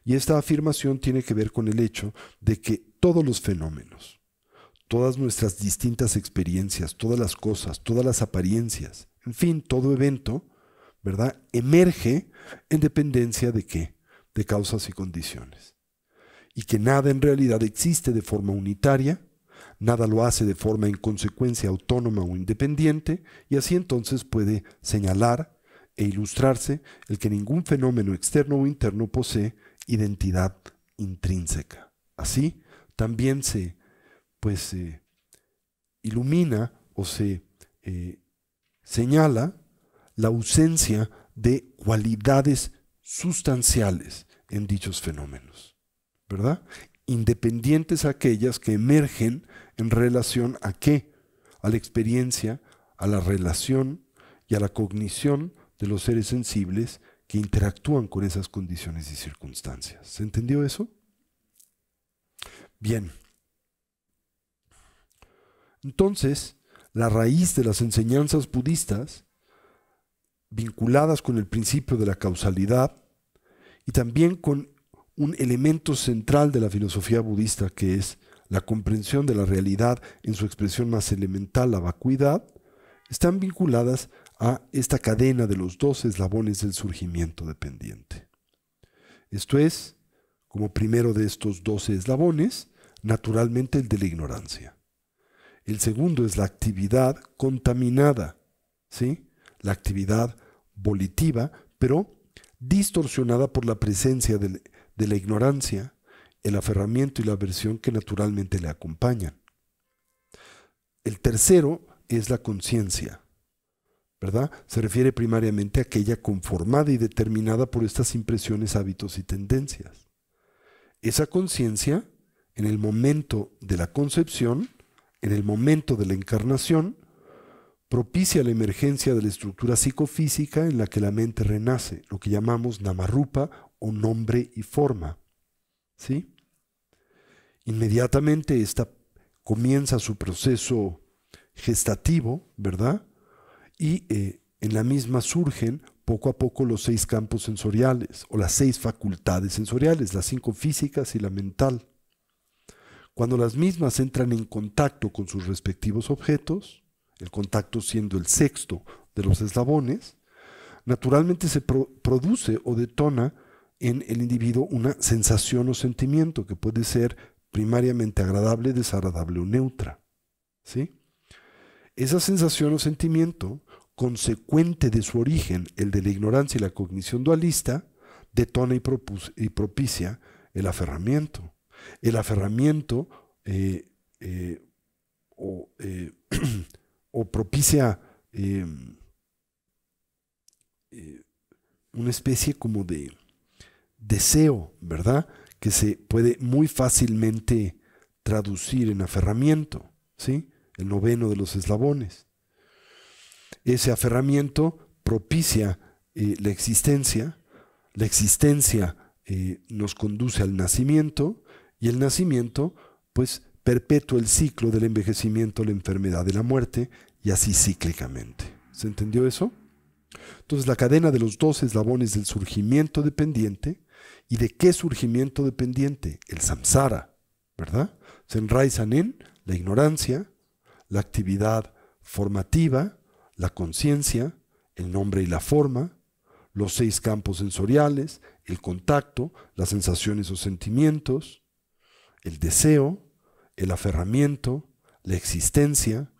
y esta afirmación tiene que ver con el hecho de que todos los fenómenos, todas nuestras distintas experiencias, todas las cosas, todas las apariencias, en fin, todo evento, ¿verdad?, emerge en dependencia ¿de qué? De causas y condiciones. Y que nada en realidad existe de forma unitaria, nada lo hace de forma en consecuencia autónoma o independiente, y así entonces puede señalar e ilustrarse el que ningún fenómeno externo o interno posee identidad intrínseca. Así también se ilumina o se señala la ausencia de cualidades sustanciales en dichos fenómenos, ¿verdad? Independientes aquellas que emergen en relación ¿a qué? A la experiencia, a la relación y a la cognición de los seres sensibles que interactúan con esas condiciones y circunstancias. ¿Se entendió eso? Bien. Entonces, la raíz de las enseñanzas budistas, vinculadas con el principio de la causalidad y también con un elemento central de la filosofía budista, que es la comprensión de la realidad en su expresión más elemental, la vacuidad, están vinculadas a esta cadena de los 2 eslabones del surgimiento dependiente. Esto es, como primero de estos 12 eslabones, naturalmente el de la ignorancia. El segundo es la actividad contaminada, ¿sí? La actividad volitiva, pero distorsionada por la presencia de la ignorancia, el aferramiento y la aversión que naturalmente le acompañan. El tercero es la conciencia, ¿verdad? Se refiere primariamente a aquella conformada y determinada por estas impresiones, hábitos y tendencias. Esa conciencia, en el momento de la concepción, en el momento de la encarnación, propicia la emergencia de la estructura psicofísica en la que la mente renace, lo que llamamos namarupa o nombre y forma, ¿sí? Inmediatamente esta comienza su proceso gestativo, ¿verdad? Y en la misma surgen poco a poco los 6 campos sensoriales o las 6 facultades sensoriales, las 5 físicas y la mental. Cuando las mismas entran en contacto con sus respectivos objetos, el contacto siendo el sexto de los eslabones, naturalmente se produce o detona en el individuo una sensación o sentimiento que puede ser primariamente agradable, desagradable o neutra, ¿sí? Esa sensación o sentimiento, consecuente de su origen, el de la ignorancia y la cognición dualista, detona y propicia el aferramiento. El aferramiento o propicia una especie como de deseo, ¿verdad? Que se puede muy fácilmente traducir en aferramiento, ¿sí? El noveno de los eslabones. Ese aferramiento propicia la existencia nos conduce al nacimiento, y el nacimiento pues perpetúa el ciclo del envejecimiento, la enfermedad y la muerte, y así cíclicamente. ¿Se entendió eso? Entonces la cadena de los 2 eslabones del surgimiento dependiente. ¿Y de qué surgimiento dependiente? El samsara, ¿verdad? Se enraizan en la ignorancia, la actividad formativa, la conciencia, el nombre y la forma, los 6 campos sensoriales, el contacto, las sensaciones o sentimientos, el deseo, el aferramiento, la existencia,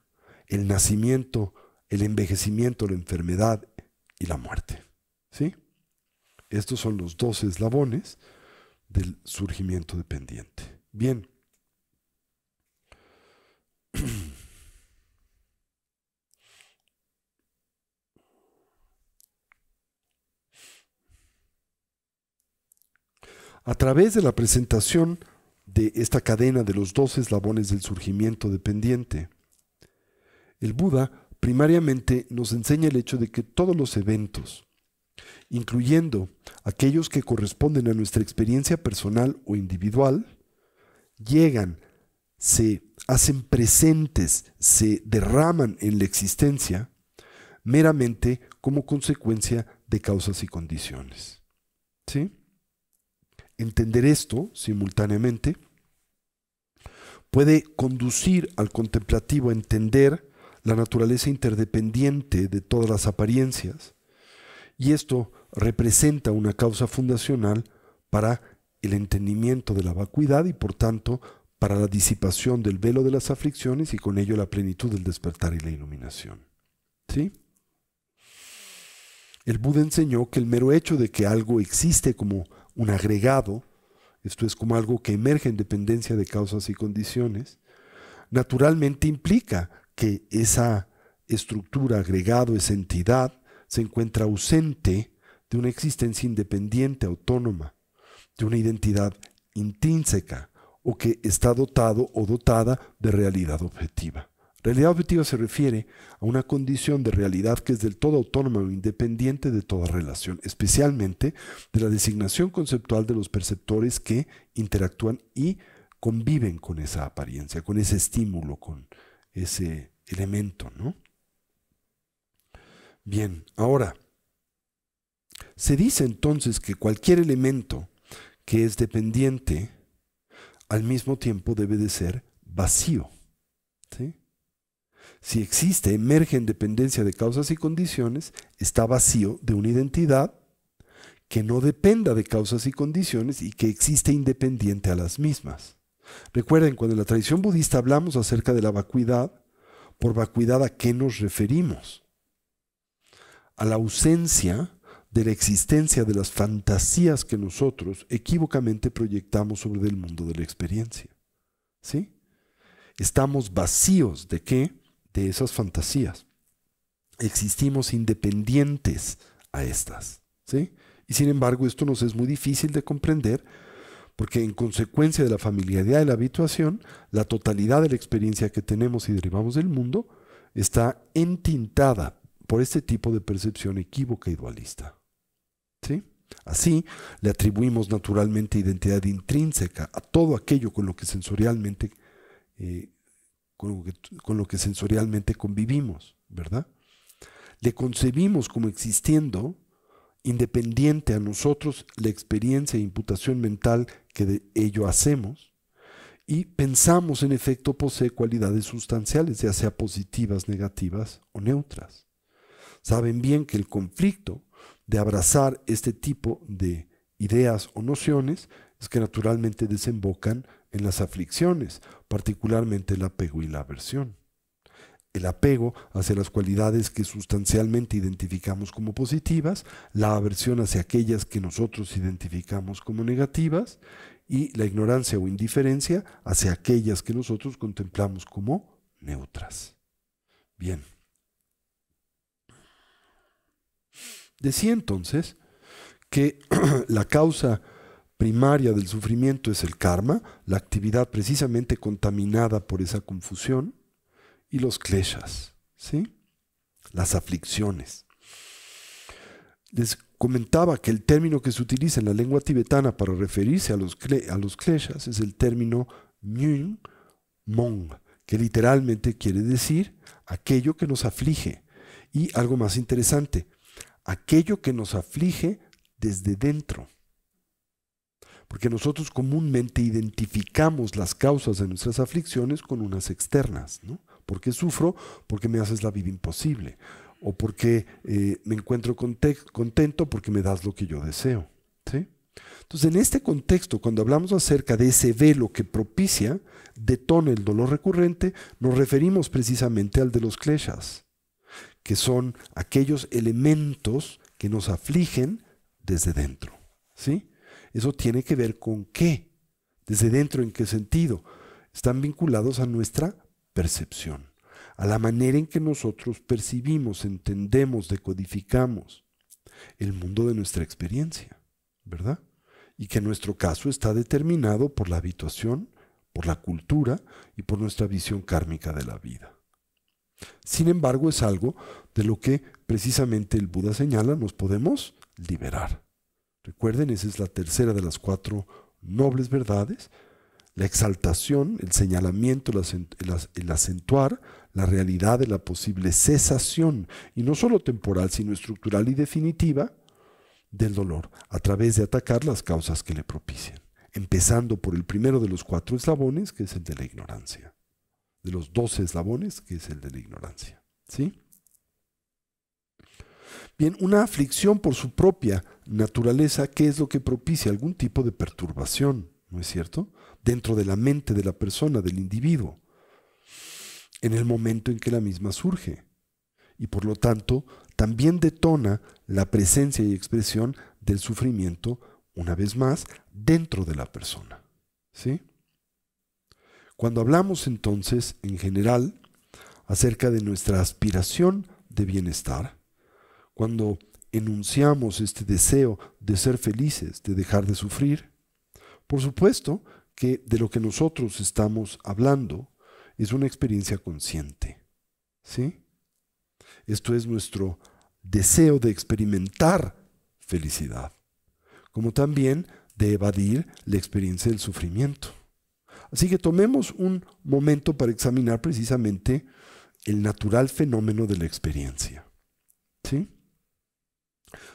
el nacimiento, el envejecimiento, la enfermedad y la muerte. ¿Sí? Estos son los 2 eslabones del surgimiento dependiente. Bien. A través de la presentación de esta cadena de los 2 eslabones del surgimiento dependiente, el Buda primariamente nos enseña el hecho de que todos los eventos, incluyendo aquellos que corresponden a nuestra experiencia personal o individual, llegan, se hacen presentes, se derraman en la existencia meramente como consecuencia de causas y condiciones. ¿Sí? Entender esto simultáneamente puede conducir al contemplativo a entender la naturaleza interdependiente de todas las apariencias, y esto representa una causa fundacional para el entendimiento de la vacuidad y por tanto para la disipación del velo de las aflicciones y con ello la plenitud del despertar y la iluminación. ¿Sí? El Buda enseñó que el mero hecho de que algo existe como un agregado, esto es como algo que emerge en dependencia de causas y condiciones, naturalmente implica que esa estructura, agregado, esa entidad, se encuentra ausente de una existencia independiente, autónoma, de una identidad intrínseca, o que está dotado o dotada de realidad objetiva. Realidad objetiva se refiere a una condición de realidad que es del todo autónoma o independiente de toda relación, especialmente de la designación conceptual de los perceptores que interactúan y conviven con esa apariencia, con ese estímulo, con ese elemento, ¿no? Bien, ahora, se dice entonces que cualquier elemento que es dependiente al mismo tiempo debe de ser vacío, ¿sí? Si existe, emerge en dependencia de causas y condiciones, está vacío de una identidad que no dependa de causas y condiciones y que existe independiente a las mismas. Recuerden, cuando en la tradición budista hablamos acerca de la vacuidad, Por vacuidad, ¿a qué nos referimos? A la ausencia de la existencia de las fantasías que nosotros equívocamente proyectamos sobre el mundo de la experiencia. ¿Sí? Estamos vacíos ¿de qué? De esas fantasías. Existimos independientes a estas. ¿Sí? Y sin embargo, esto nos es muy difícil de comprender porque en consecuencia de la familiaridad y la habituación, la totalidad de la experiencia que tenemos y derivamos del mundo está entintada por este tipo de percepción equívoca y dualista. ¿Sí? Así, le atribuimos naturalmente identidad intrínseca a todo aquello con lo que sensorialmente, convivimos, ¿verdad? Le concebimos como existiendo independiente a nosotros la experiencia e imputación mental que de ello hacemos, y pensamos en efecto posee cualidades sustanciales, ya sea positivas, negativas o neutras. Saben bien que el conflicto de abrazar este tipo de ideas o nociones es que naturalmente desembocan en las aflicciones, particularmente el apego y la aversión. El apego hacia las cualidades que sustancialmente identificamos como positivas, la aversión hacia aquellas que nosotros identificamos como negativas y la ignorancia o indiferencia hacia aquellas que nosotros contemplamos como neutras. Bien. Decía entonces que la causa primaria del sufrimiento es el karma, la actividad precisamente contaminada por esa confusión, y los kleshas, ¿sí? Las aflicciones. Les comentaba que el término que se utiliza en la lengua tibetana para referirse a los kleshas es el término Nyun Mong, que literalmente quiere decir aquello que nos aflige. Y algo más interesante, aquello que nos aflige desde dentro. Porque nosotros comúnmente identificamos las causas de nuestras aflicciones con unas externas, ¿no? ¿Por qué sufro? Porque me haces la vida imposible. O porque me encuentro contento porque me das lo que yo deseo. ¿Sí? Entonces, en este contexto, cuando hablamos acerca de ese velo que propicia, detona el dolor recurrente, nos referimos precisamente al de los kleshas, que son aquellos elementos que nos afligen desde dentro. ¿Sí? Eso tiene que ver con qué. ¿Desde dentro en qué sentido? Están vinculados a nuestra percepción, a la manera en que nosotros percibimos, entendemos, decodificamos el mundo de nuestra experiencia, ¿verdad? Y que en nuestro caso está determinado por la habituación, por la cultura y por nuestra visión kármica de la vida. Sin embargo, es algo de lo que precisamente el Buda señala nos podemos liberar. Recuerden, esa es la tercera de las 4 nobles verdades: la exaltación, el señalamiento, el acentuar la realidad de la posible cesación, y no solo temporal, sino estructural y definitiva, del dolor, a través de atacar las causas que le propician, empezando por el primero de los 4 eslabones, que es el de la ignorancia, de los 12 eslabones, que es el de la ignorancia. ¿Sí? Bien, una aflicción por su propia naturaleza, ¿qué es lo que propicia? Algún tipo de perturbación, ¿no es cierto?, dentro de la mente de la persona, del individuo, en el momento en que la misma surge. Y por lo tanto, también detona la presencia y expresión del sufrimiento, una vez más, dentro de la persona. ¿Sí? Cuando hablamos entonces, en general, acerca de nuestra aspiración de bienestar, cuando enunciamos este deseo de ser felices, de dejar de sufrir, por supuesto que de lo que nosotros estamos hablando es una experiencia consciente. ¿Sí? Esto es nuestro deseo de experimentar felicidad, como también de evadir la experiencia del sufrimiento. Así que tomemos un momento para examinar precisamente el natural fenómeno de la experiencia. ¿Sí?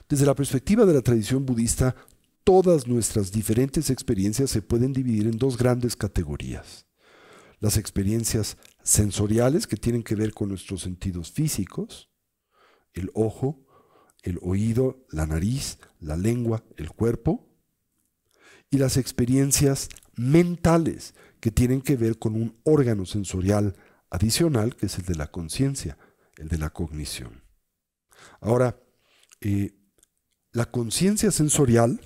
Desde la perspectiva de la tradición budista, todas nuestras diferentes experiencias se pueden dividir en 2 grandes categorías. Las experiencias sensoriales, que tienen que ver con nuestros sentidos físicos, el ojo, el oído, la nariz, la lengua, el cuerpo, y las experiencias mentales, que tienen que ver con un órgano sensorial adicional, que es el de la conciencia, el de la cognición. Ahora, la conciencia sensorial,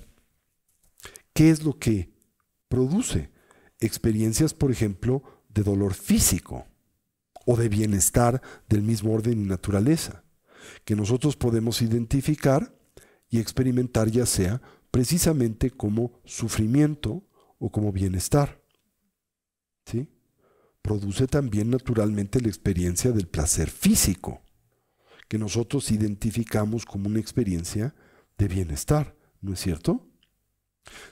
¿qué es lo que produce? Experiencias, por ejemplo, de dolor físico o de bienestar del mismo orden y naturaleza, que nosotros podemos identificar y experimentar ya sea precisamente como sufrimiento o como bienestar. ¿Sí? Produce también naturalmente la experiencia del placer físico, que nosotros identificamos como una experiencia de bienestar, ¿no es cierto?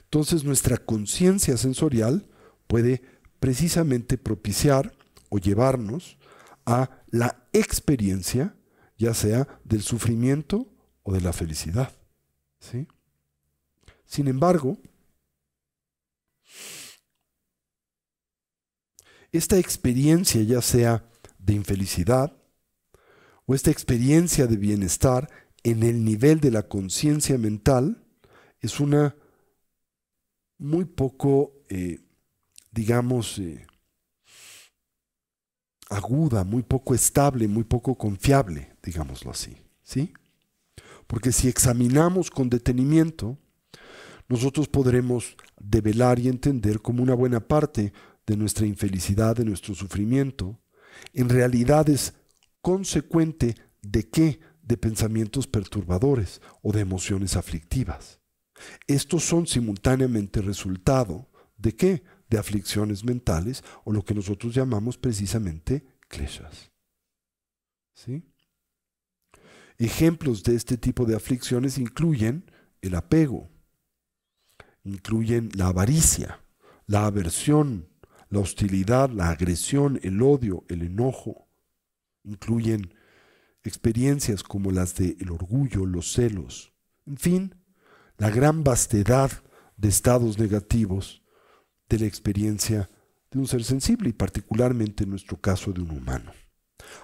Entonces nuestra conciencia sensorial puede precisamente propiciar o llevarnos a la experiencia, ya sea del sufrimiento o de la felicidad. ¿Sí? Sin embargo, esta experiencia, ya sea de infelicidad o esta experiencia de bienestar en el nivel de la conciencia mental, es una muy poco, aguda, muy poco estable, muy poco confiable, digámoslo así, ¿sí? Porque si examinamos con detenimiento, nosotros podremos develar y entender como una buena parte de nuestra infelicidad, de nuestro sufrimiento, en realidad es consecuente de qué? De pensamientos perturbadores o de emociones aflictivas. Estos son simultáneamente resultado de qué? De aflicciones mentales o lo que nosotros llamamos precisamente kleshas. ¿Sí? Ejemplos de este tipo de aflicciones incluyen el apego, incluyen la avaricia, la aversión, la hostilidad, la agresión, el odio, el enojo. Incluyen experiencias como las del orgullo, los celos, en fin, la gran vastedad de estados negativos de la experiencia de un ser sensible y particularmente en nuestro caso de un humano.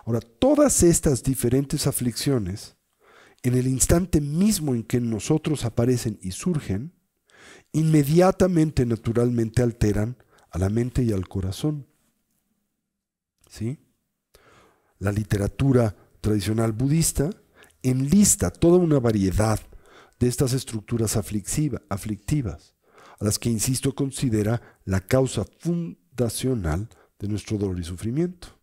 Ahora, todas estas diferentes aflicciones, en el instante mismo en que en nosotros aparecen y surgen, inmediatamente, naturalmente alteran a la mente y al corazón. ¿Sí? La literatura tradicional budista enlista toda una variedad de estas estructuras aflictivas, a las que, insisto, considera la causa fundacional de nuestro dolor y sufrimiento.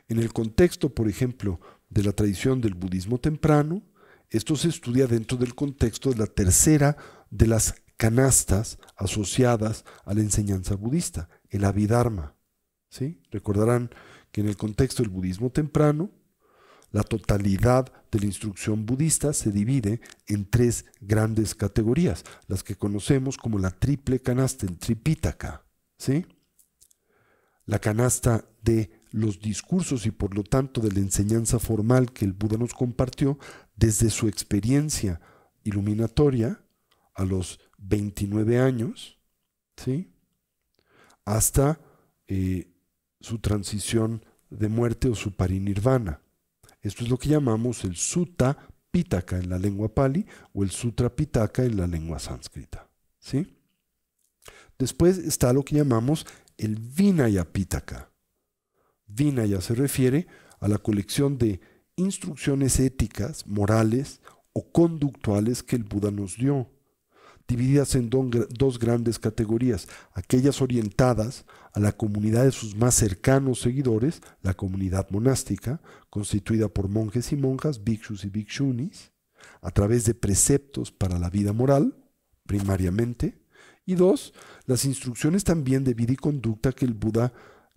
En el contexto, por ejemplo, de la tradición del budismo temprano, esto se estudia dentro del contexto de la tercera de las canastas asociadas a la enseñanza budista, el Abhidharma. ¿Sí? Recordarán que en el contexto del budismo temprano, la totalidad de la instrucción budista se divide en tres grandes categorías, las que conocemos como la triple canasta, el Tripitaka. ¿Sí? La canasta de los discursos y por lo tanto de la enseñanza formal que el Buda nos compartió desde su experiencia iluminatoria a los 29 años, ¿sí? Hasta su transición de muerte o su parinirvana. Esto es lo que llamamos el Sutta Pitaka en la lengua pali o el Sutra Pitaka en la lengua sánscrita. ¿Sí? Después está lo que llamamos el Vinaya Pitaka. Vinaya se refiere a la colección de instrucciones éticas, morales o conductuales que el Buda nos dio, divididas en dos grandes categorías, aquellas orientadas a la comunidad de sus más cercanos seguidores, la comunidad monástica, constituida por monjes y monjas, bhikshus y bhikshunis, a través de preceptos para la vida moral, primariamente, y dos, las instrucciones también de vida y conducta que el Buda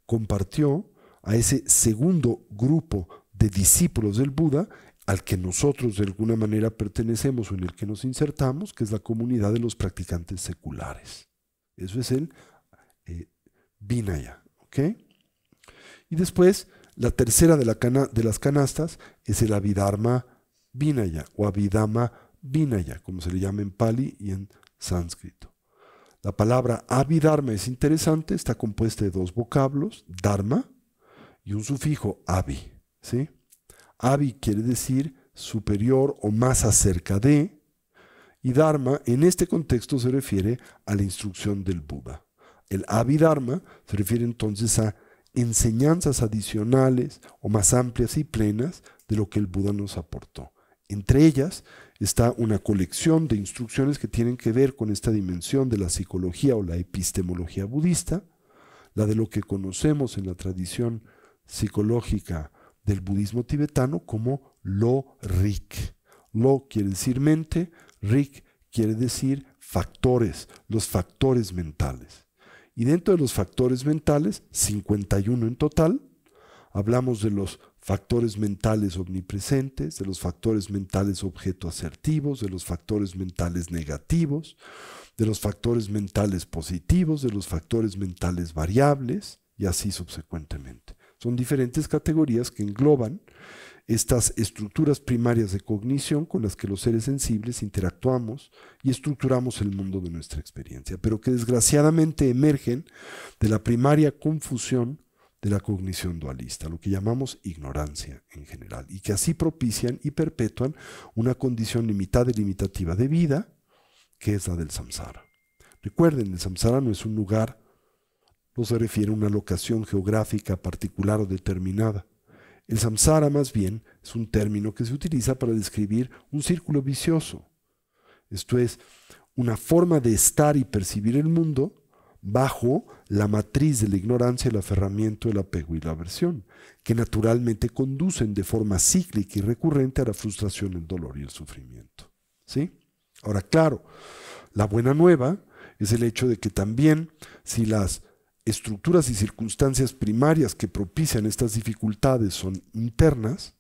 compartió a ese segundo grupo de discípulos del Buda, al que nosotros de alguna manera pertenecemos o en el que nos insertamos, que es la comunidad de los practicantes seculares. Eso es el Vinaya. ¿Ok? Y después, la tercera de las canastas es el Abhidharma Vinaya o Abhidhamma Vinaya, como se le llama en pali y en sánscrito. La palabra Abhidharma es interesante, está compuesta de dos vocablos, dharma y un sufijo abhi. ¿Sí? Abhi quiere decir superior o más acerca de, y dharma en este contexto se refiere a la instrucción del Buda. El Abhidharma se refiere entonces a enseñanzas adicionales o más amplias y plenas de lo que el Buda nos aportó. Entre ellas está una colección de instrucciones que tienen que ver con esta dimensión de la psicología o la epistemología budista, la de lo que conocemos en la tradición psicológica del budismo tibetano como Lo Rik. Lo quiere decir mente, Rik quiere decir factores, los factores mentales. Y dentro de los factores mentales, 51 en total, hablamos de los factores mentales omnipresentes, de los factores mentales objeto asertivos, de los factores mentales negativos, de los factores mentales positivos, de los factores mentales variables, y así subsecuentemente. Son diferentes categorías que engloban estas estructuras primarias de cognición con las que los seres sensibles interactuamos y estructuramos el mundo de nuestra experiencia, pero que desgraciadamente emergen de la primaria confusión de la cognición dualista, lo que llamamos ignorancia en general, y que así propician y perpetúan una condición limitada y limitativa de vida, que es la del samsara. Recuerden, el samsara no es un lugar, no se refiere a una locación geográfica particular o determinada. El samsara, más bien, es un término que se utiliza para describir un círculo vicioso. Esto es, una forma de estar y percibir el mundo bajo la matriz de la ignorancia, el aferramiento, el apego y la aversión, que naturalmente conducen de forma cíclica y recurrente a la frustración, el dolor y el sufrimiento. ¿Sí? Ahora, claro, la buena nueva es el hecho de que también, si las estructuras y circunstancias primarias que propician estas dificultades son internas,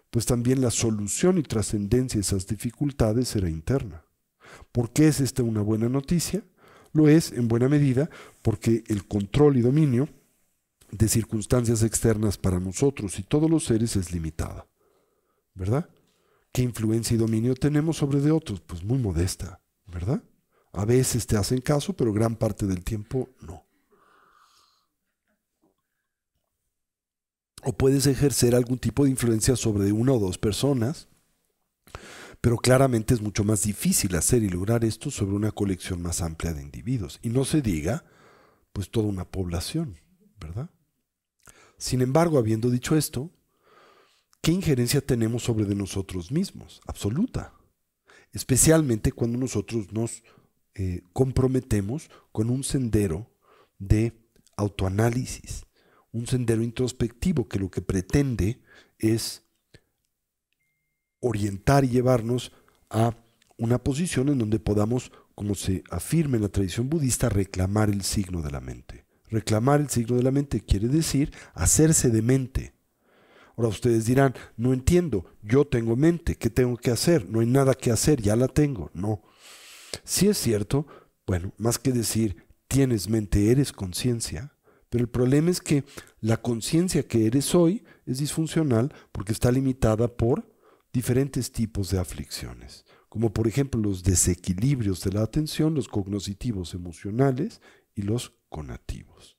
pues también la solución y trascendencia de esas dificultades será interna. ¿Por qué es esta una buena noticia? Lo es en buena medida porque el control y dominio de circunstancias externas para nosotros y todos los seres es limitada, ¿verdad? ¿Qué influencia y dominio tenemos sobre de otros? Pues muy modesta, ¿verdad? A veces te hacen caso, pero gran parte del tiempo no. O puedes ejercer algún tipo de influencia sobre una o dos personas, pero claramente es mucho más difícil hacer y lograr esto sobre una colección más amplia de individuos. Y no se diga, pues toda una población, ¿verdad? Sin embargo, habiendo dicho esto, ¿qué injerencia tenemos sobre de nosotros mismos? Absoluta. Especialmente cuando nosotros nos comprometemos con un sendero de autoanálisis, un sendero introspectivo que lo que pretende es orientar y llevarnos a una posición en donde podamos, como se afirma en la tradición budista, reclamar el signo de la mente. Reclamar el signo de la mente quiere decir hacerse de mente. Ahora ustedes dirán, no entiendo, yo tengo mente, ¿qué tengo que hacer? No hay nada que hacer, ya la tengo. No. Sí es cierto, bueno, más que decir tienes mente, eres conciencia, pero el problema es que la conciencia que eres hoy es disfuncional porque está limitada por diferentes tipos de aflicciones, como por ejemplo los desequilibrios de la atención, los cognitivos emocionales y los conativos.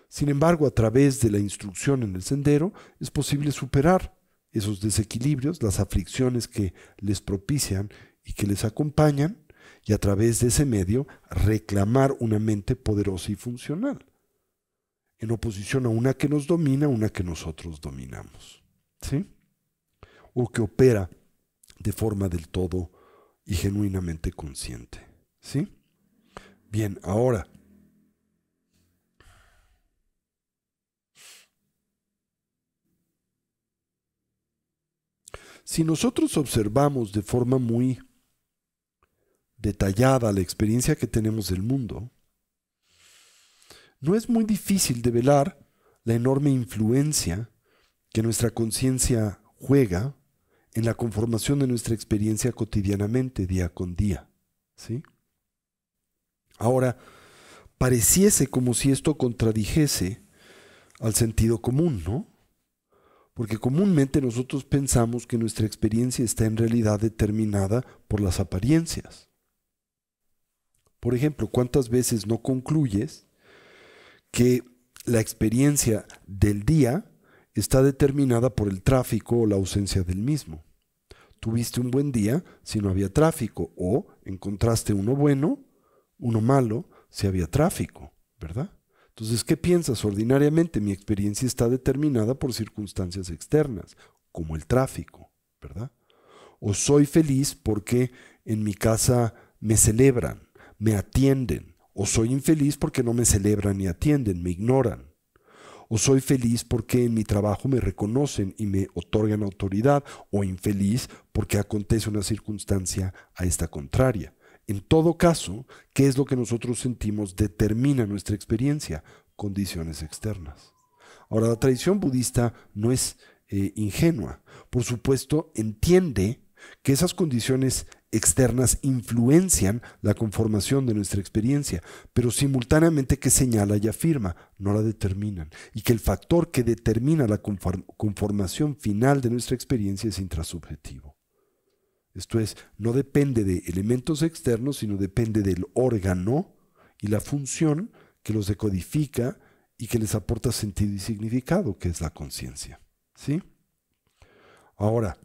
Sin embargo, a través de la instrucción en el sendero es posible superar esos desequilibrios, las aflicciones que les propician y que les acompañan, y a través de ese medio reclamar una mente poderosa y funcional, en oposición a una que nos domina, una que nosotros dominamos, ¿sí? O que opera de forma del todo y genuinamente consciente, ¿sí? Bien, ahora, si nosotros observamos de forma muy detallada la experiencia que tenemos del mundo, no es muy difícil develar la enorme influencia que nuestra conciencia juega en la conformación de nuestra experiencia cotidianamente, día con día, ¿sí? Ahora, pareciese como si esto contradijese al sentido común, ¿no? Porque comúnmente nosotros pensamos que nuestra experiencia está en realidad determinada por las apariencias. Por ejemplo, ¿cuántas veces no concluyes que la experiencia del día está determinada por el tráfico o la ausencia del mismo? Tuviste un buen día si no había tráfico, o encontraste uno bueno, uno malo si había tráfico, ¿verdad? Entonces, ¿qué piensas? Ordinariamente mi experiencia está determinada por circunstancias externas, como el tráfico, ¿verdad? O soy feliz porque en mi casa me celebran, me atienden. O soy infeliz porque no me celebran ni atienden, me ignoran. O soy feliz porque en mi trabajo me reconocen y me otorgan autoridad. O infeliz porque acontece una circunstancia a esta contraria. En todo caso, ¿qué es lo que nosotros sentimos? Determina nuestra experiencia, condiciones externas. Ahora, la tradición budista no es ingenua. Por supuesto, entiende que esas condiciones externas influencian la conformación de nuestra experiencia, pero simultáneamente que señala y afirma, no la determinan, y que el factor que determina la conformación final de nuestra experiencia es intrasubjetivo. Esto es, no depende de elementos externos, sino depende del órgano y la función que los decodifica y que les aporta sentido y significado, que es la conciencia. ¿Sí? Ahora,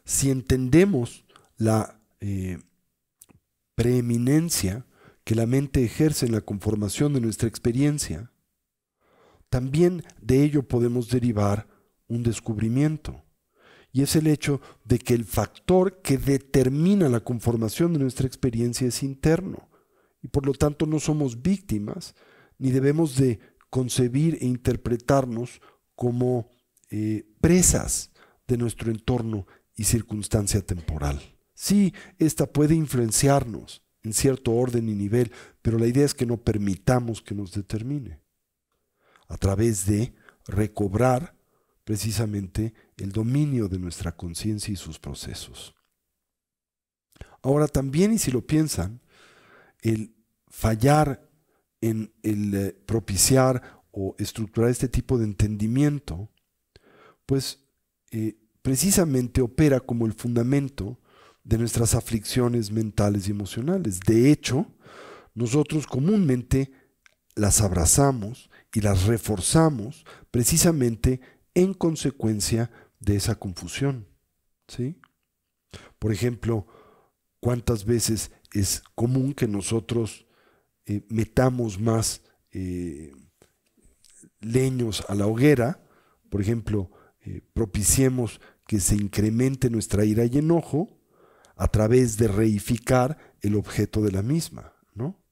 si entendemos la preeminencia que la mente ejerce en la conformación de nuestra experiencia, también de ello podemos derivar un descubrimiento. Y es el hecho de que el factor que determina la conformación de nuestra experiencia es interno. Y por lo tanto no somos víctimas, ni debemos de concebir e interpretarnos como presas de nuestro entorno y circunstancia temporal. Sí, esta puede influenciarnos en cierto orden y nivel, pero la idea es que no permitamos que nos determine, a través de recobrar precisamente el dominio de nuestra conciencia y sus procesos. Ahora también, y si lo piensan, el fallar en el propiciar o estructurar este tipo de entendimiento, pues precisamente opera como el fundamento de nuestras aflicciones mentales y emocionales. De hecho, nosotros comúnmente las abrazamos y las reforzamos precisamente en consecuencia de esa confusión. ¿Sí? Por ejemplo, ¿cuántas veces es común que nosotros metamos más leños a la hoguera? Por ejemplo, propiciemos que se incremente nuestra ira y enojo a través de reificar el objeto de la misma, ¿no?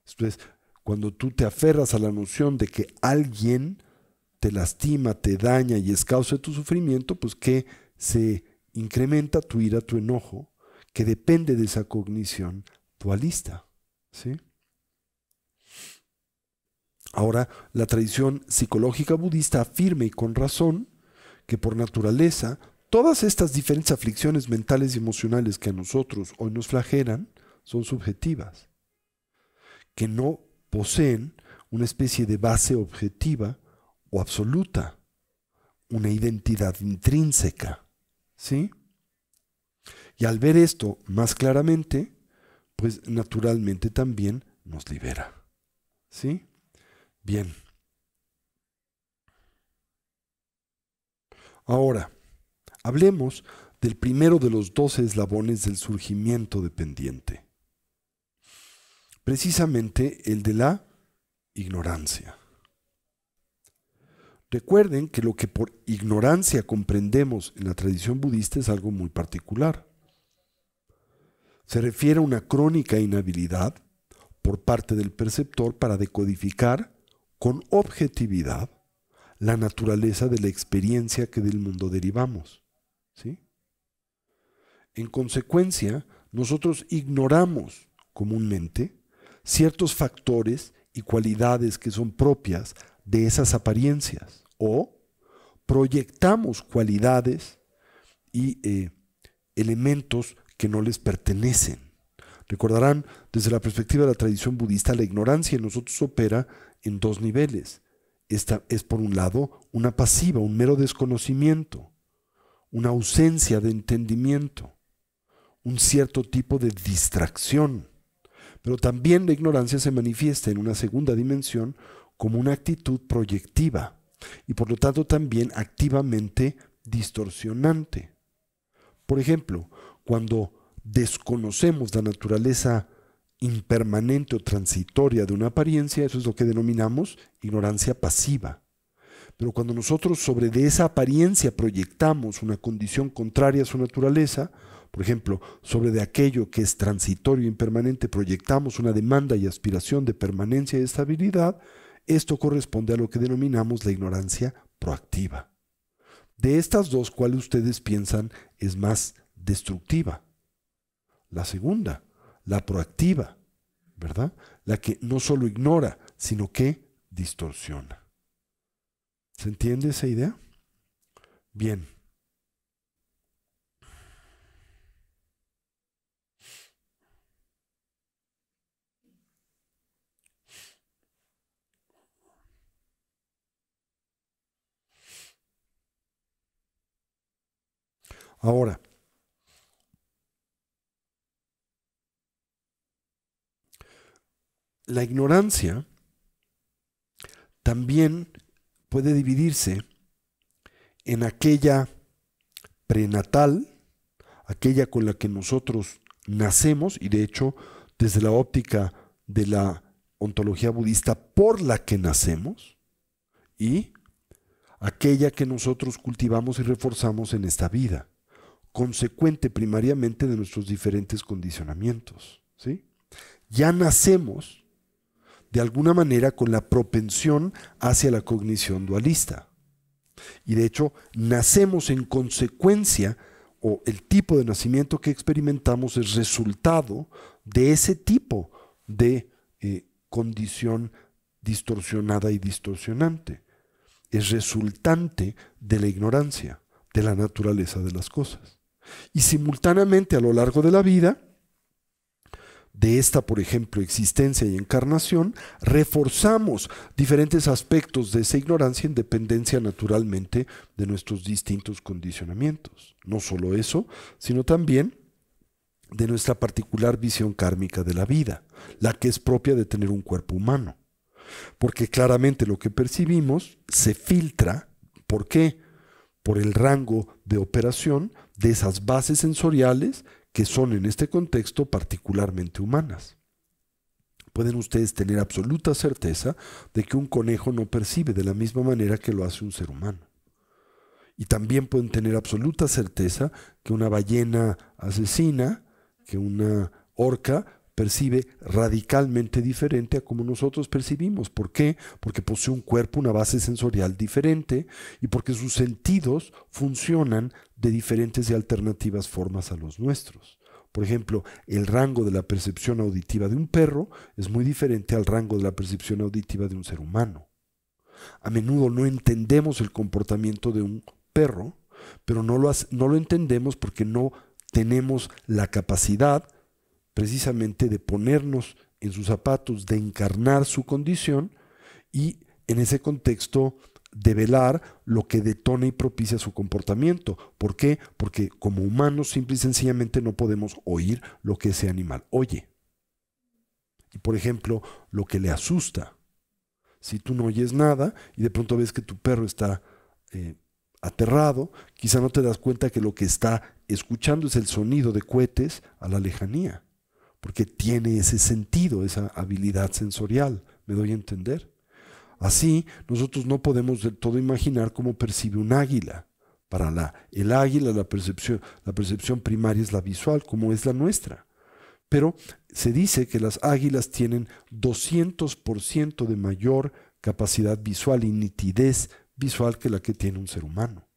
Entonces, cuando tú te aferras a la noción de que alguien te lastima, te daña y es causa de tu sufrimiento, pues que se incrementa tu ira, tu enojo, que depende de esa cognición dualista, ¿sí? Ahora, la tradición psicológica budista afirma y con razón que por naturaleza todas estas diferentes aflicciones mentales y emocionales que a nosotros hoy nos flagelan son subjetivas, que no poseen una especie de base objetiva o absoluta, una identidad intrínseca, ¿sí? Y al ver esto más claramente, pues naturalmente también nos libera, ¿sí? Bien. Ahora, hablemos del primero de los 12 eslabones del surgimiento dependiente, precisamente el de la ignorancia. Recuerden que lo que por ignorancia comprendemos en la tradición budista es algo muy particular. Se refiere a una crónica inhabilidad por parte del perceptor para decodificar con objetividad la naturaleza de la experiencia que del mundo derivamos, ¿sí? En consecuencia, nosotros ignoramos comúnmente ciertos factores y cualidades que son propias de esas apariencias, o proyectamos cualidades y elementos que no les pertenecen. Recordarán, desde la perspectiva de la tradición budista, la ignorancia en nosotros opera en dos niveles. Esta es, por un lado, una pasiva, un mero desconocimiento, una ausencia de entendimiento, un cierto tipo de distracción. Pero también la ignorancia se manifiesta en una segunda dimensión como una actitud proyectiva y por lo tanto también activamente distorsionante. Por ejemplo, cuando desconocemos la naturaleza impermanente o transitoria de una apariencia, eso es lo que denominamos ignorancia pasiva. Pero cuando nosotros sobre de esa apariencia proyectamos una condición contraria a su naturaleza, por ejemplo, sobre de aquello que es transitorio e impermanente proyectamos una demanda y aspiración de permanencia y estabilidad, esto corresponde a lo que denominamos la ignorancia proactiva. De estas dos, ¿cuál ustedes piensan es más destructiva? La segunda, la proactiva, ¿verdad? La que no solo ignora, sino que distorsiona. ¿Se entiende esa idea? Bien. Ahora, la ignorancia también puede dividirse en aquella prenatal, aquella con la que nosotros nacemos, y de hecho, desde la óptica de la ontología budista, por la que nacemos, y aquella que nosotros cultivamos y reforzamos en esta vida, consecuente primariamente de nuestros diferentes condicionamientos, ¿sí? Ya nacemos de alguna manera con la propensión hacia la cognición dualista. Y de hecho, nacemos en consecuencia, o el tipo de nacimiento que experimentamos es resultado de ese tipo de condición distorsionada y distorsionante. Es resultante de la ignorancia, de la naturaleza de las cosas. Y simultáneamente a lo largo de la vida, de esta, por ejemplo, existencia y encarnación, reforzamos diferentes aspectos de esa ignorancia en dependencia naturalmente de nuestros distintos condicionamientos. No solo eso, sino también de nuestra particular visión kármica de la vida, la que es propia de tener un cuerpo humano. Porque claramente lo que percibimos se filtra. ¿Por qué? Por el rango de operación de esas bases sensoriales que son en este contexto particularmente humanas. Pueden ustedes tener absoluta certeza de que un conejo no percibe de la misma manera que lo hace un ser humano. Y también pueden tener absoluta certeza que una ballena asesina, que una orca, percibe radicalmente diferente a como nosotros percibimos. ¿Por qué? Porque posee un cuerpo, una base sensorial diferente y porque sus sentidos funcionan de diferentes y alternativas formas a los nuestros. Por ejemplo, el rango de la percepción auditiva de un perro es muy diferente al rango de la percepción auditiva de un ser humano. A menudo no entendemos el comportamiento de un perro, pero no lo entendemos porque no tenemos la capacidad precisamente de ponernos en sus zapatos, de encarnar su condición y en ese contexto develar lo que detona y propicia su comportamiento. ¿Por qué? Porque como humanos simple y sencillamente no podemos oír lo que ese animal oye. Y por ejemplo, lo que le asusta. Si tú no oyes nada y de pronto ves que tu perro está aterrado, quizá no te das cuenta que lo que está escuchando es el sonido de cohetes a la lejanía, porque tiene ese sentido, esa habilidad sensorial. ¿Me doy a entender? Así, nosotros no podemos del todo imaginar cómo percibe un águila. Para el águila la percepción primaria es la visual, como es la nuestra. Pero se dice que las águilas tienen 200% de mayor capacidad visual y nitidez visual que la que tiene un ser humano.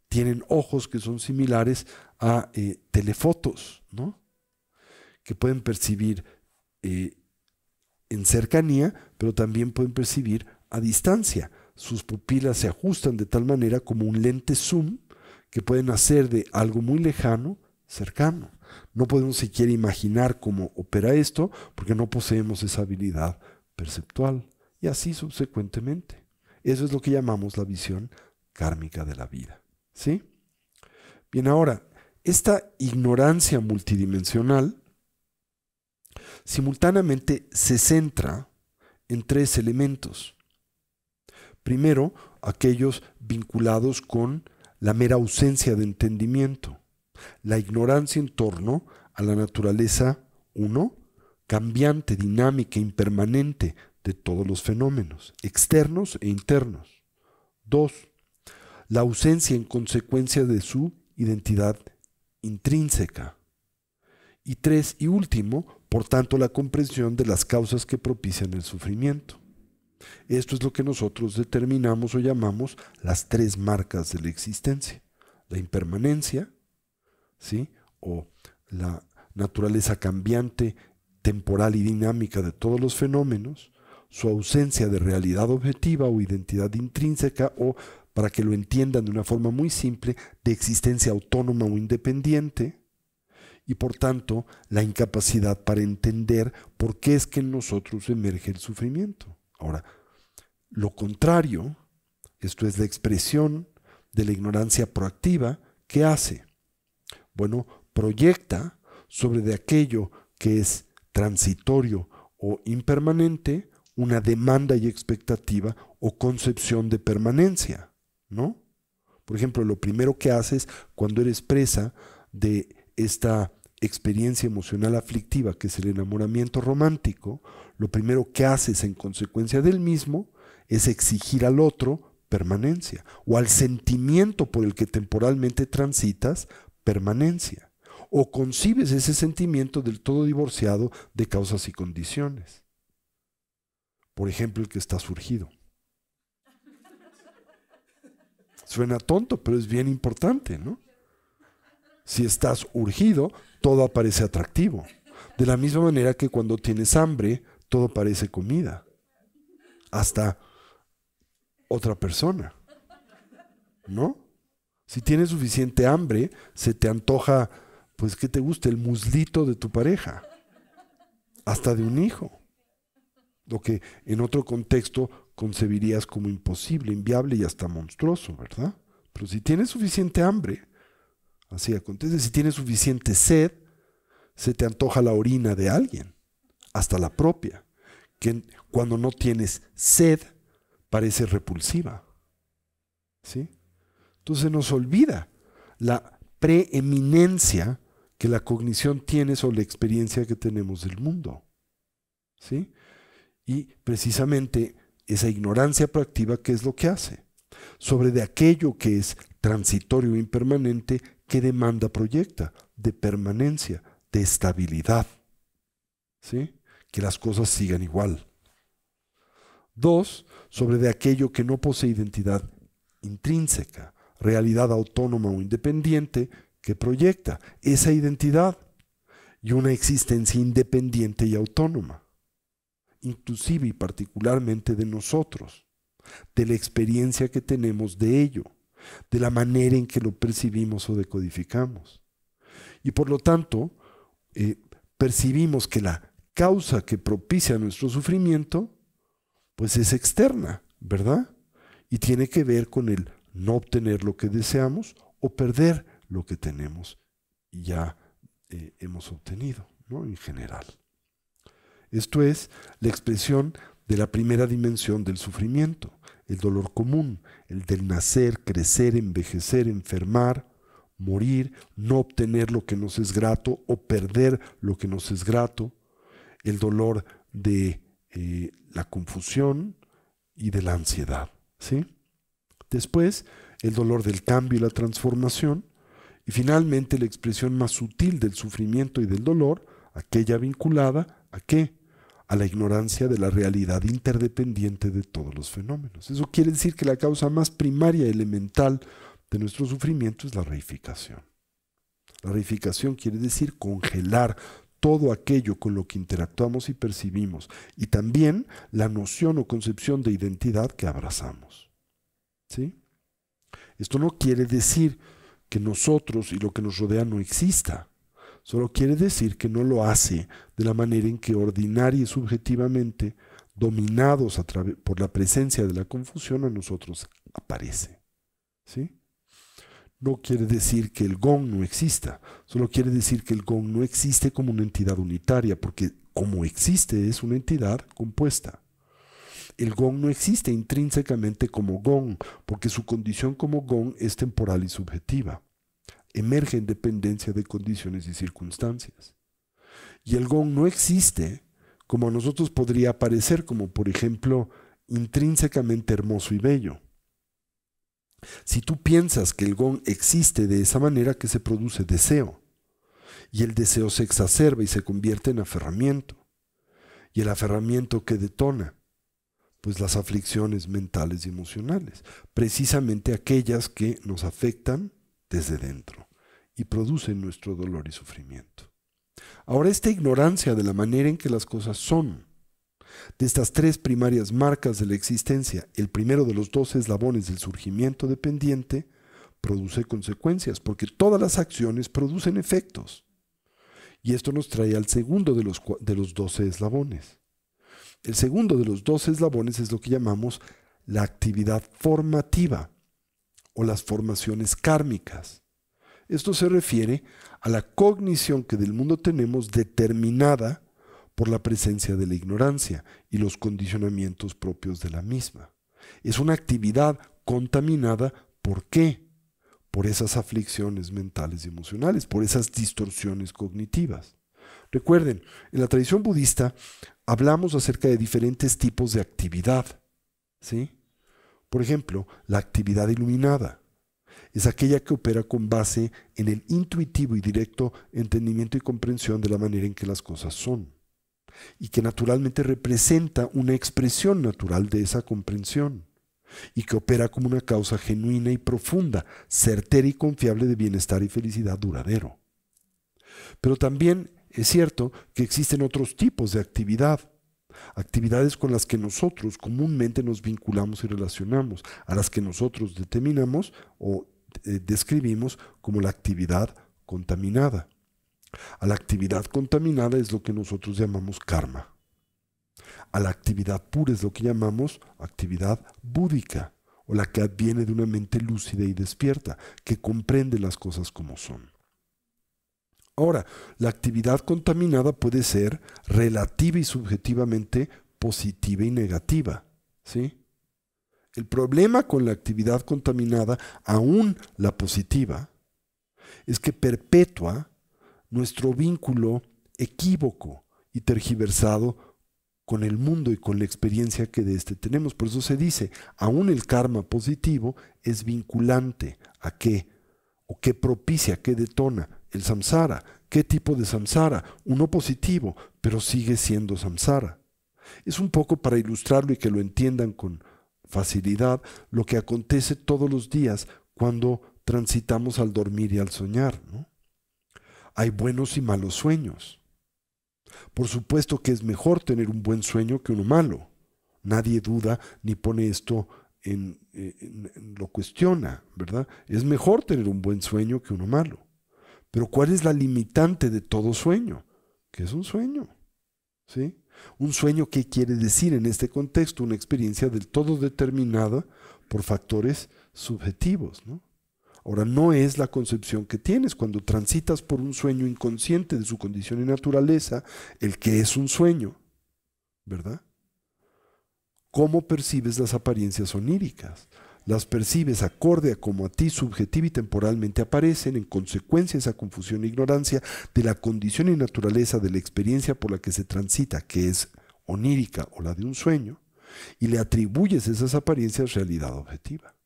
Tienen ojos que son similares a telefotos, ¿no? Que pueden percibir en cercanía, pero también pueden percibir a distancia. Sus pupilas se ajustan de tal manera como un lente zoom que pueden hacer de algo muy lejano, cercano. No podemos siquiera imaginar cómo opera esto porque no poseemos esa habilidad perceptual. Y así subsecuentemente. Eso es lo que llamamos la visión kármica de la vida. ¿Sí? Bien, ahora, esta ignorancia multidimensional simultáneamente se centra en tres elementos. Primero, aquellos vinculados con la mera ausencia de entendimiento, la ignorancia en torno a la naturaleza, uno, cambiante, dinámica, impermanente de todos los fenómenos, externos e internos. Dos, la ausencia en consecuencia de su identidad intrínseca. Y tres, y último, por tanto, la comprensión de las causas que propician el sufrimiento. Esto es lo que nosotros determinamos o llamamos las tres marcas de la existencia. La impermanencia, ¿sí? O la naturaleza cambiante, temporal y dinámica de todos los fenómenos, su ausencia de realidad objetiva o identidad intrínseca, o, para que lo entiendan de una forma muy simple, de existencia autónoma o independiente, y por tanto la incapacidad para entender por qué es que en nosotros emerge el sufrimiento. Ahora, lo contrario, esto es la expresión de la ignorancia proactiva, ¿qué hace? Bueno, proyecta sobre de aquello que es transitorio o impermanente una demanda y expectativa o concepción de permanencia, ¿no? Por ejemplo, lo primero que haces cuando eres presa de esta experiencia emocional aflictiva que es el enamoramiento romántico, lo primero que haces en consecuencia del mismo es exigir al otro permanencia, o al sentimiento por el que temporalmente transitas permanencia, o concibes ese sentimiento del todo divorciado de causas y condiciones. Por ejemplo, el que está surgido. Suena tonto, pero es bien importante, ¿no? Si estás urgido, todo parece atractivo. De la misma manera que cuando tienes hambre, todo parece comida. Hasta otra persona, ¿no? Si tienes suficiente hambre, se te antoja, pues, ¿qué te gusta? El muslito de tu pareja. Hasta de un hijo. Lo que en otro contexto concebirías como imposible, inviable y hasta monstruoso, ¿verdad? Pero si tienes suficiente hambre, así acontece, si tienes suficiente sed, se te antoja la orina de alguien, hasta la propia, que cuando no tienes sed parece repulsiva, ¿sí? Entonces nos olvida la preeminencia que la cognición tiene sobre la experiencia que tenemos del mundo, ¿sí? Y precisamente esa ignorancia proactiva, ¿qué es lo que hace? Sobre de aquello que es transitorio e impermanente, ¿qué demanda proyecta? De permanencia, de estabilidad, ¿sí? Que las cosas sigan igual. Dos, sobre de aquello que no posee identidad intrínseca, realidad autónoma o independiente, que proyecta esa identidad y una existencia independiente y autónoma, inclusive y particularmente de nosotros, de la experiencia que tenemos de ello, de la manera en que lo percibimos o decodificamos. Y por lo tanto, percibimos que la causa que propicia nuestro sufrimiento, pues es externa, ¿verdad? Y tiene que ver con el no obtener lo que deseamos o perder lo que tenemos y ya hemos obtenido, ¿no? En general. Esto es la expresión de la primera dimensión del sufrimiento, el dolor común, el del nacer, crecer, envejecer, enfermar, morir, no obtener lo que nos es grato o perder lo que nos es grato, el dolor de la confusión y de la ansiedad, ¿sí? Después, el dolor del cambio y la transformación, y finalmente la expresión más sutil del sufrimiento y del dolor, aquella vinculada ¿a qué? A la ignorancia de la realidad interdependiente de todos los fenómenos. Eso quiere decir que la causa más primaria y elemental de nuestro sufrimiento es la reificación. La reificación quiere decir congelar todo aquello con lo que interactuamos y percibimos, y también la noción o concepción de identidad que abrazamos, ¿sí? Esto no quiere decir que nosotros y lo que nos rodea no exista, solo quiere decir que no lo hace de la manera en que ordinaria y subjetivamente, dominados por la presencia de la confusión, a nosotros aparece, ¿sí? No quiere decir que el gong no exista, solo quiere decir que el gong no existe como una entidad unitaria, porque como existe, es una entidad compuesta. El gong no existe intrínsecamente como gong, porque su condición como gong es temporal y subjetiva. Emerge en dependencia de condiciones y circunstancias. Y el gong no existe como a nosotros podría parecer, como por ejemplo, intrínsecamente hermoso y bello. Si tú piensas que el gong existe de esa manera, que se produce deseo, y el deseo se exacerba y se convierte en aferramiento, y el aferramiento que detona, pues las aflicciones mentales y emocionales, precisamente aquellas que nos afectan desde dentro y producen nuestro dolor y sufrimiento. Ahora, esta ignorancia de la manera en que las cosas son, de estas tres primarias marcas de la existencia, el primero de los dos eslabones del surgimiento dependiente, produce consecuencias, porque todas las acciones producen efectos. Y esto nos trae al segundo de los 12 eslabones. El segundo de los 12 eslabones es lo que llamamos la actividad formativa o las formaciones kármicas. Esto se refiere a la cognición que del mundo tenemos determinada por la presencia de la ignorancia y los condicionamientos propios de la misma. Es una actividad contaminada, ¿por qué? Por esas aflicciones mentales y emocionales, por esas distorsiones cognitivas. Recuerden, en la tradición budista hablamos acerca de diferentes tipos de actividad, ¿sí? Por ejemplo, la actividad iluminada es aquella que opera con base en el intuitivo y directo entendimiento y comprensión de la manera en que las cosas son, y que naturalmente representa una expresión natural de esa comprensión, y que opera como una causa genuina y profunda, certera y confiable de bienestar y felicidad duradero. Pero también es cierto que existen otros tipos de actividad, actividades con las que nosotros comúnmente nos vinculamos y relacionamos, a las que nosotros determinamos o describimos como la actividad contaminada. A la actividad contaminada es lo que nosotros llamamos karma. A la actividad pura es lo que llamamos actividad búdica, o la que adviene de una mente lúcida y despierta, que comprende las cosas como son. Ahora, la actividad contaminada puede ser relativa y subjetivamente positiva y negativa, ¿sí? El problema con la actividad contaminada, aún la positiva, es que perpetúa nuestro vínculo equívoco y tergiversado con el mundo y con la experiencia que de éste tenemos. Por eso se dice, aún el karma positivo es vinculante a qué, o qué propicia, qué detona el samsara. ¿Qué tipo de samsara? Uno positivo, pero sigue siendo samsara. Es un poco para ilustrarlo y que lo entiendan con facilidad lo que acontece todos los días cuando transitamos al dormir y al soñar, ¿no? Hay buenos y malos sueños. Por supuesto que es mejor tener un buen sueño que uno malo. Nadie duda ni pone esto lo cuestiona, ¿verdad? Es mejor tener un buen sueño que uno malo. Pero ¿cuál es la limitante de todo sueño? ¿Qué es un sueño? ¿Sí? Un sueño, ¿qué quiere decir en este contexto? Una experiencia del todo determinada por factores subjetivos, ¿no? Ahora, no es la concepción que tienes cuando transitas por un sueño inconsciente de su condición y naturaleza, el que es un sueño, ¿verdad? ¿Cómo percibes las apariencias oníricas? Las percibes acorde a como a ti subjetiva y temporalmente aparecen, en consecuencia de esa confusión e ignorancia de la condición y naturaleza de la experiencia por la que se transita, que es onírica o la de un sueño, y le atribuyes esas apariencias realidad objetiva.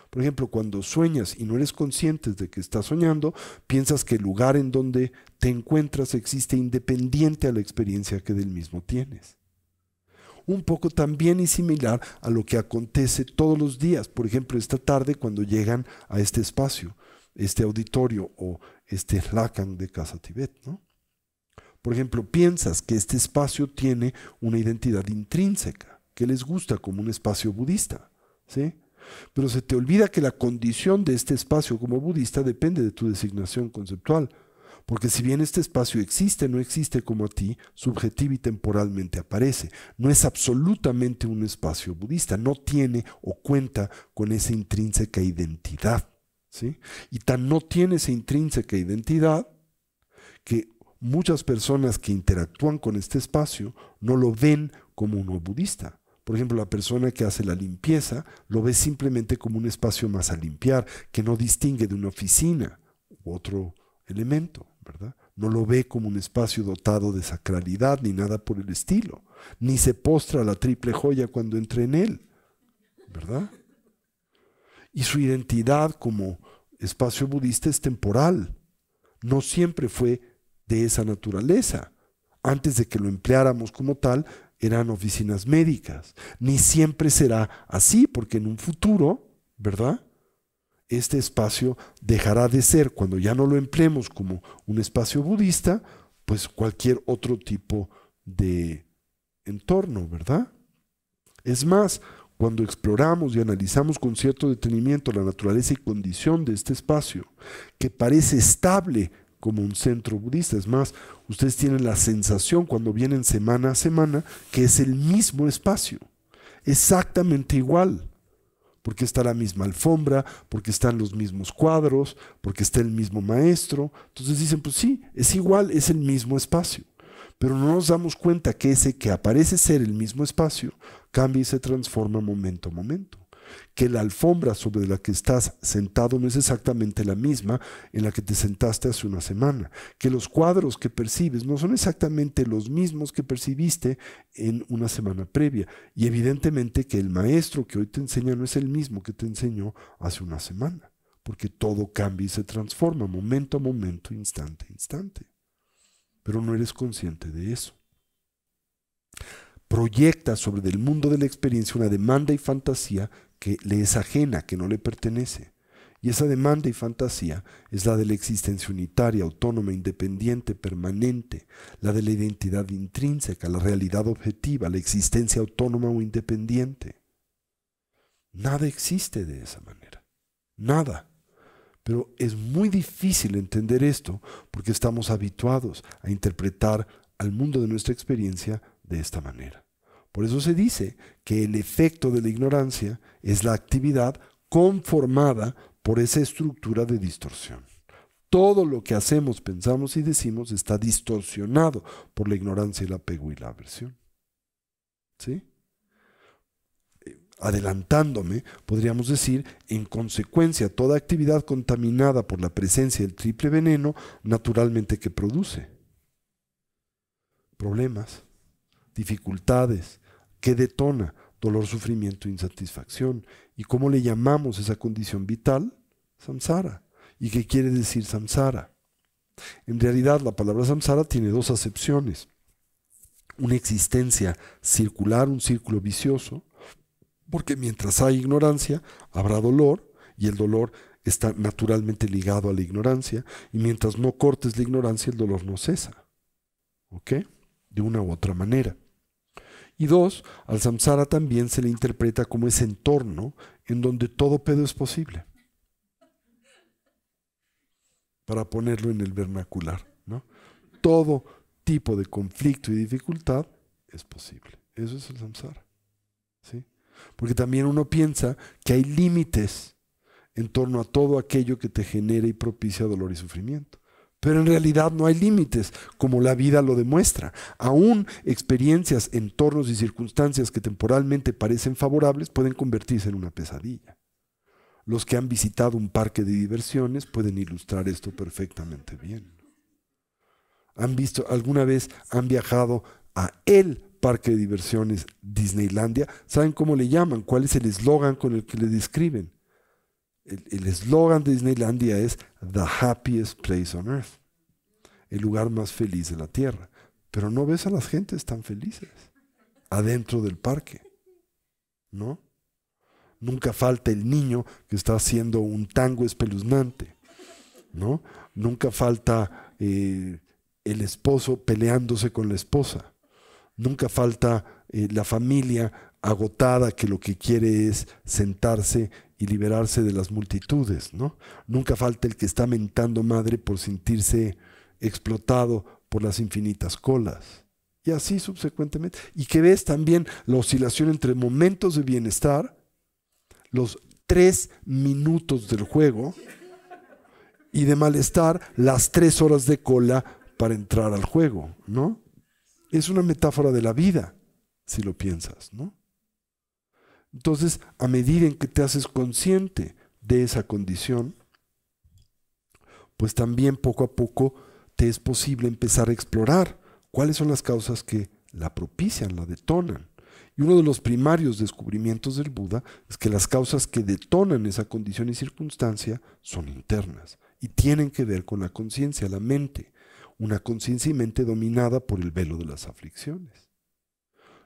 Por ejemplo, cuando sueñas y no eres consciente de que estás soñando, piensas que el lugar en donde te encuentras existe independiente a la experiencia que del mismo tienes. Un poco también y similar a lo que acontece todos los días, por ejemplo, esta tarde cuando llegan a este espacio, este auditorio o este lakang de Casa Tibet, ¿no? Por ejemplo, piensas que este espacio tiene una identidad intrínseca, que les gusta como un espacio budista, ¿sí? Pero se te olvida que la condición de este espacio como budista depende de tu designación conceptual, porque si bien este espacio existe, no existe como a ti, subjetiva y temporalmente aparece. No es absolutamente un espacio budista, no tiene o cuenta con esa intrínseca identidad, ¿sí? Y tan no tiene esa intrínseca identidad que muchas personas que interactúan con este espacio no lo ven como uno budista. Por ejemplo, la persona que hace la limpieza lo ve simplemente como un espacio más a limpiar, que no distingue de una oficina u otro elemento, ¿verdad? No lo ve como un espacio dotado de sacralidad ni nada por el estilo, ni se postra a la triple joya cuando entra en él, ¿verdad? Y su identidad como espacio budista es temporal, no siempre fue de esa naturaleza. Antes de que lo empleáramos como tal, eran oficinas médicas. Ni siempre será así, porque en un futuro, ¿verdad?, este espacio dejará de ser, cuando ya no lo empleemos como un espacio budista, pues cualquier otro tipo de entorno, ¿verdad? Es más, cuando exploramos y analizamos con cierto detenimiento la naturaleza y condición de este espacio, que parece estable como un centro budista, es más, ustedes tienen la sensación cuando vienen semana a semana que es el mismo espacio, exactamente igual, porque está la misma alfombra, porque están los mismos cuadros, porque está el mismo maestro. Entonces dicen, pues sí, es igual, es el mismo espacio. Pero no nos damos cuenta que ese que aparece ser el mismo espacio cambia y se transforma momento a momento. Que la alfombra sobre la que estás sentado no es exactamente la misma en la que te sentaste hace una semana. Que los cuadros que percibes no son exactamente los mismos que percibiste en una semana previa. Y evidentemente que el maestro que hoy te enseña no es el mismo que te enseñó hace una semana. Porque todo cambia y se transforma momento a momento, instante a instante. Pero no eres consciente de eso. Proyecta sobre el mundo de la experiencia una demanda y fantasía que le es ajena, que no le pertenece. Y esa demanda y fantasía es la de la existencia unitaria, autónoma, independiente, permanente, la de la identidad intrínseca, la realidad objetiva, la existencia autónoma o independiente. Nada existe de esa manera. Nada. Pero es muy difícil entender esto porque estamos habituados a interpretar al mundo de nuestra experiencia de esta manera. Por eso se dice que el efecto de la ignorancia es la actividad conformada por esa estructura de distorsión. Todo lo que hacemos, pensamos y decimos está distorsionado por la ignorancia, el apego y la aversión. ¿Sí? Adelantándome, podríamos decir, en consecuencia, toda actividad contaminada por la presencia del triple veneno, naturalmente que produce problemas, dificultades, que detona dolor, sufrimiento, insatisfacción. ¿Y cómo le llamamos esa condición vital? Samsara. ¿Y qué quiere decir samsara? En realidad, la palabra samsara tiene dos acepciones. Una existencia circular, un círculo vicioso, porque mientras hay ignorancia, habrá dolor, y el dolor está naturalmente ligado a la ignorancia, y mientras no cortes la ignorancia, el dolor no cesa. ¿Ok? De una u otra manera. Y dos, al samsara también se le interpreta como ese entorno en donde todo pedo es posible. Para ponerlo en el vernacular, ¿no? Todo tipo de conflicto y dificultad es posible. Eso es el samsara. ¿Sí? Porque también uno piensa que hay límites en torno a todo aquello que te genera y propicia dolor y sufrimiento. Pero en realidad no hay límites, como la vida lo demuestra. Aún experiencias, entornos y circunstancias que temporalmente parecen favorables pueden convertirse en una pesadilla. Los que han visitado un parque de diversiones pueden ilustrar esto perfectamente bien. ¿Alguna vez han viajado a el parque de diversiones Disneylandia? ¿Saben cómo le llaman? ¿Cuál es el eslogan con el que le describen? El eslogan de Disneylandia es The Happiest Place on Earth, el lugar más feliz de la tierra. Pero no ves a las gentes tan felices adentro del parque, ¿no? Nunca falta el niño que está haciendo un tango espeluznante, ¿no? Nunca falta el esposo peleándose con la esposa. Nunca falta la familia agotada que lo que quiere es sentarse y liberarse de las multitudes, ¿no? Nunca falta el que está mentando madre por sentirse explotado por las infinitas colas. Y así subsecuentemente. Y que ves también la oscilación entre momentos de bienestar, los 3 minutos del juego, y de malestar, las 3 horas de cola para entrar al juego, ¿no? Es una metáfora de la vida, si lo piensas, ¿no? Entonces, a medida en que te haces consciente de esa condición, pues también poco a poco te es posible empezar a explorar cuáles son las causas que la propician, la detonan. Y uno de los primarios descubrimientos del Buda es que las causas que detonan esa condición y circunstancia son internas y tienen que ver con la conciencia, la mente, una conciencia y mente dominada por el velo de las aflicciones.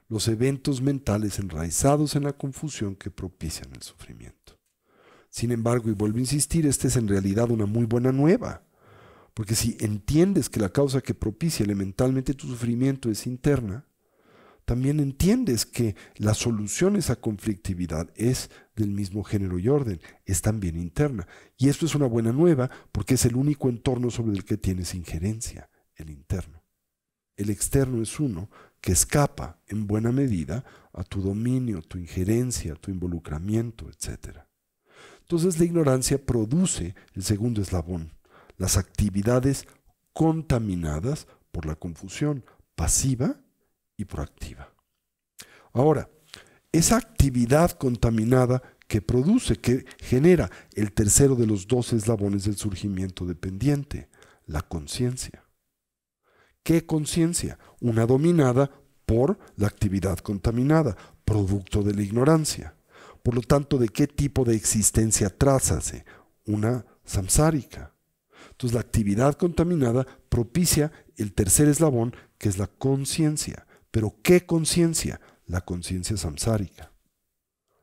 Los eventos mentales enraizados en la confusión que propician el sufrimiento. Sin embargo, y vuelvo a insistir, esta es en realidad una muy buena nueva, porque si entiendes que la causa que propicia elementalmente tu sufrimiento es interna, también entiendes que la solución a esa conflictividad es del mismo género y orden, es también interna. Y esto es una buena nueva porque es el único entorno sobre el que tienes injerencia, el interno. El externo es uno que escapa en buena medida a tu dominio, tu injerencia, tu involucramiento, etc. Entonces la ignorancia produce el segundo eslabón, las actividades contaminadas por la confusión pasiva y proactiva. Ahora, esa actividad contaminada que produce, que genera el tercero de los dos eslabones del surgimiento dependiente, la conciencia. ¿Qué conciencia? Una dominada por la actividad contaminada, producto de la ignorancia. Por lo tanto, ¿de qué tipo de existencia trázase? Una samsárica. Entonces, la actividad contaminada propicia el tercer eslabón, que es la conciencia. ¿Pero qué conciencia? La conciencia samsárica,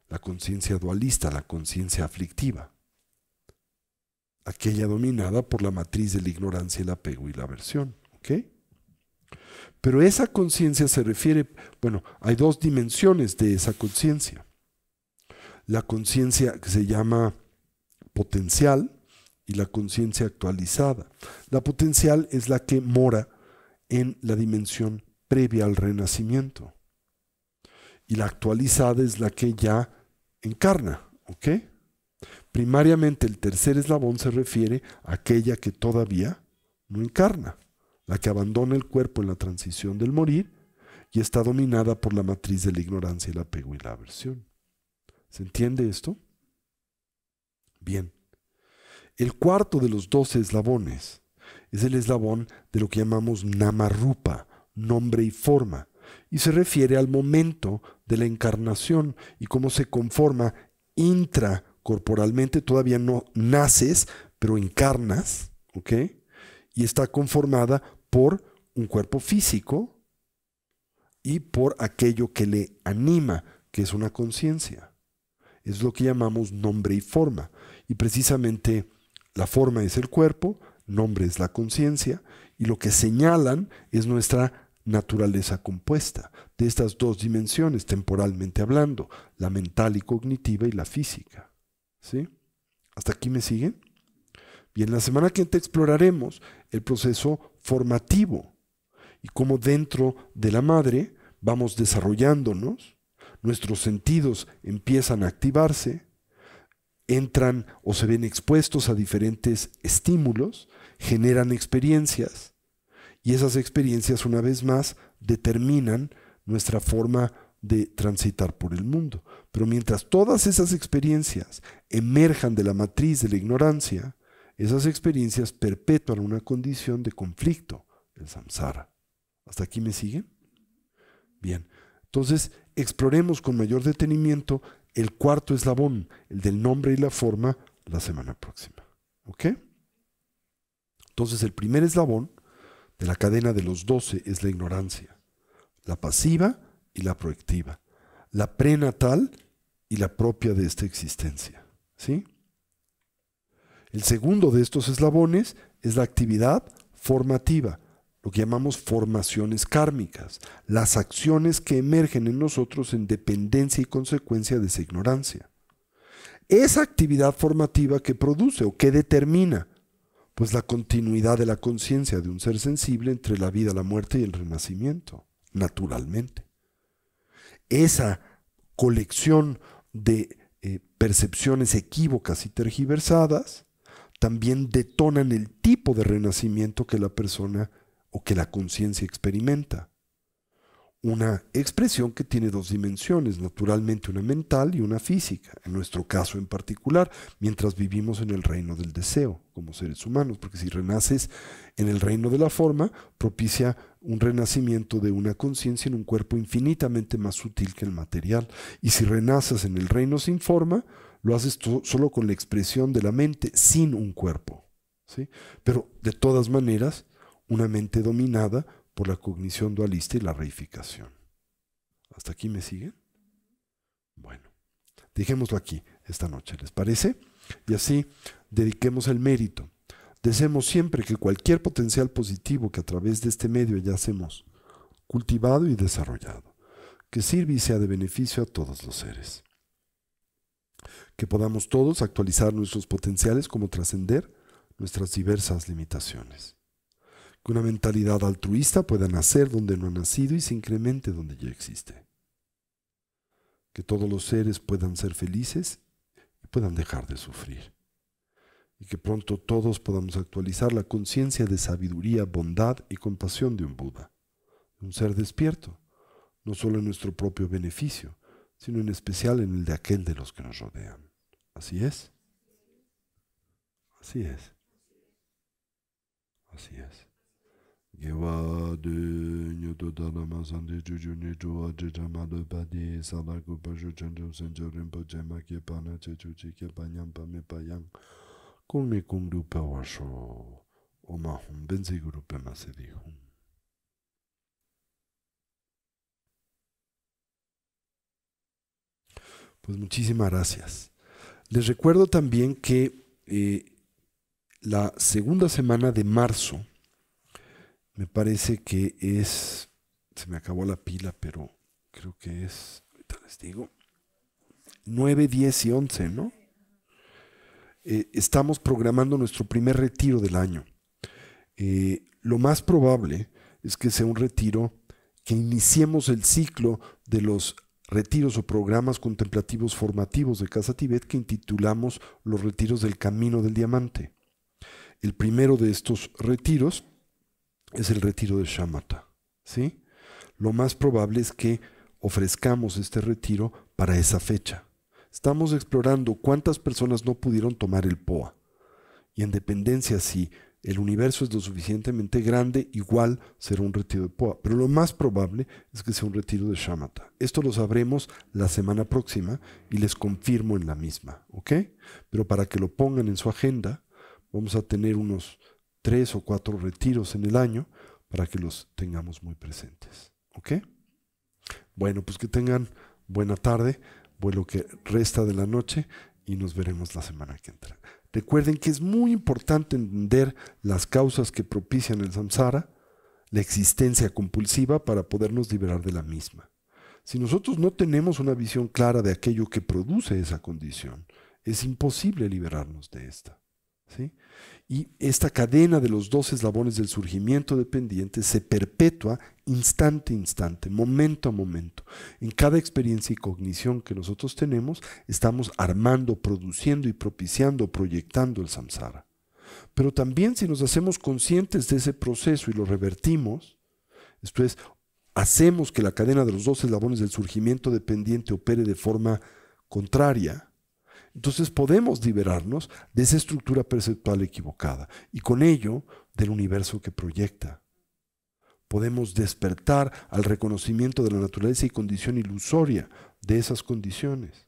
la conciencia dualista, la conciencia aflictiva, aquella dominada por la matriz de la ignorancia, el apego y la aversión. ¿Ok? Pero esa conciencia se refiere, bueno, hay dos dimensiones de esa conciencia. La conciencia que se llama potencial y la conciencia actualizada. La potencial es la que mora en la dimensión previa al renacimiento. Y la actualizada es la que ya encarna, ¿ok? Primariamente el tercer eslabón se refiere a aquella que todavía no encarna, la que abandona el cuerpo en la transición del morir y está dominada por la matriz de la ignorancia, el apego y la aversión. ¿Se entiende esto? Bien. El cuarto de los 12 eslabones es el eslabón de lo que llamamos Namarupa, nombre y forma, y se refiere al momento de la encarnación y cómo se conforma intracorporalmente. Todavía no naces, pero encarnas, ¿ok? Y está conformada por un cuerpo físico y por aquello que le anima, que es una conciencia. Es lo que llamamos nombre y forma. Y precisamente la forma es el cuerpo, nombre es la conciencia, y lo que señalan es nuestra naturaleza compuesta de estas dos dimensiones, temporalmente hablando, la mental y cognitiva y la física. ¿Sí? ¿Hasta aquí me siguen? Bien, la semana que viene exploraremos el proceso formativo y cómo dentro de la madre vamos desarrollándonos, nuestros sentidos empiezan a activarse, entran o se ven expuestos a diferentes estímulos, generan experiencias y esas experiencias una vez más determinan nuestra forma de transitar por el mundo. Pero mientras todas esas experiencias emerjan de la matriz de la ignorancia, esas experiencias perpetúan una condición de conflicto, el samsara. ¿Hasta aquí me siguen? Bien, entonces exploremos con mayor detenimiento el cuarto eslabón, el del nombre y la forma, la semana próxima. ¿Ok? Entonces el primer eslabón de la cadena de los 12 es la ignorancia, la pasiva y la proactiva, la prenatal y la propia de esta existencia. ¿Sí? El segundo de estos eslabones es la actividad formativa, lo que llamamos formaciones kármicas, las acciones que emergen en nosotros en dependencia y consecuencia de esa ignorancia. Esa actividad formativa que produce o que determina, pues la continuidad de la conciencia de un ser sensible entre la vida, la muerte y el renacimiento, naturalmente. Esa colección de percepciones equívocas y tergiversadas también detonan el tipo de renacimiento que la persona o que la conciencia experimenta. Una expresión que tiene dos dimensiones, naturalmente una mental y una física, en nuestro caso en particular, mientras vivimos en el reino del deseo como seres humanos, porque si renaces en el reino de la forma, propicia un renacimiento de una conciencia en un cuerpo infinitamente más sutil que el material. Y si renaces en el reino sin forma, lo haces solo con la expresión de la mente, sin un cuerpo, ¿sí? Pero de todas maneras, una mente dominada por la cognición dualista y la reificación. ¿Hasta aquí me siguen? Bueno, dejémoslo aquí esta noche, ¿les parece? Y así dediquemos el mérito. Deseemos siempre que cualquier potencial positivo que a través de este medio hayamos cultivado y desarrollado, que sirva y sea de beneficio a todos los seres. Que podamos todos actualizar nuestros potenciales como trascender nuestras diversas limitaciones. Que una mentalidad altruista pueda nacer donde no ha nacido y se incremente donde ya existe. Que todos los seres puedan ser felices y puedan dejar de sufrir. Y que pronto todos podamos actualizar la conciencia de sabiduría, bondad y compasión de un Buda, de un ser despierto, no solo en nuestro propio beneficio, sino en especial en el de aquel de los que nos rodean. ¿Así es? Así es. Así es. Gewa de nyoto dana masande juju ne joa de jama de badi salago bajo chanjo senjorim pajama ke pana chechuchi ke panyam pa me payang kung ne kung du pa washo oma hum benzi guru pe masedi hum. Pues muchísimas gracias. Les recuerdo también que la segunda semana de marzo, me parece que es, se me acabó la pila, pero creo que es, ahorita les digo, 9, 10 y 11, ¿no? Estamos programando nuestro primer retiro del año. Lo más probable es que sea un retiro que iniciemos el ciclo de los retiros o programas contemplativos formativos de Casa Tibet que intitulamos los retiros del Camino del Diamante. El primero de estos retiros es el retiro de Shamatha, ¿sí? Lo más probable es que ofrezcamos este retiro para esa fecha. Estamos explorando cuántas personas no pudieron tomar el POA. Y en dependencia si el universo es lo suficientemente grande, igual será un retiro de POA. Pero lo más probable es que sea un retiro de Shamatha. Esto lo sabremos la semana próxima y les confirmo en la misma, ¿ok? Pero para que lo pongan en su agenda, vamos a tener unos 3 o 4 retiros en el año para que los tengamos muy presentes, ¿ok? Bueno, pues que tengan buena tarde, lo que resta de la noche y nos veremos la semana que entra. Recuerden que es muy importante entender las causas que propician el samsara, la existencia compulsiva, para podernos liberar de la misma. Si nosotros no tenemos una visión clara de aquello que produce esa condición, es imposible liberarnos de esta, ¿sí? Y esta cadena de los 2 eslabones del surgimiento dependiente se perpetúa instante a instante, momento a momento. En cada experiencia y cognición que nosotros tenemos, estamos armando, produciendo y propiciando, proyectando el samsara. Pero también si nos hacemos conscientes de ese proceso y lo revertimos, esto es, hacemos que la cadena de los 2 eslabones del surgimiento dependiente opere de forma contraria, entonces podemos liberarnos de esa estructura perceptual equivocada y con ello del universo que proyecta. Podemos despertar al reconocimiento de la naturaleza y condición ilusoria de esas condiciones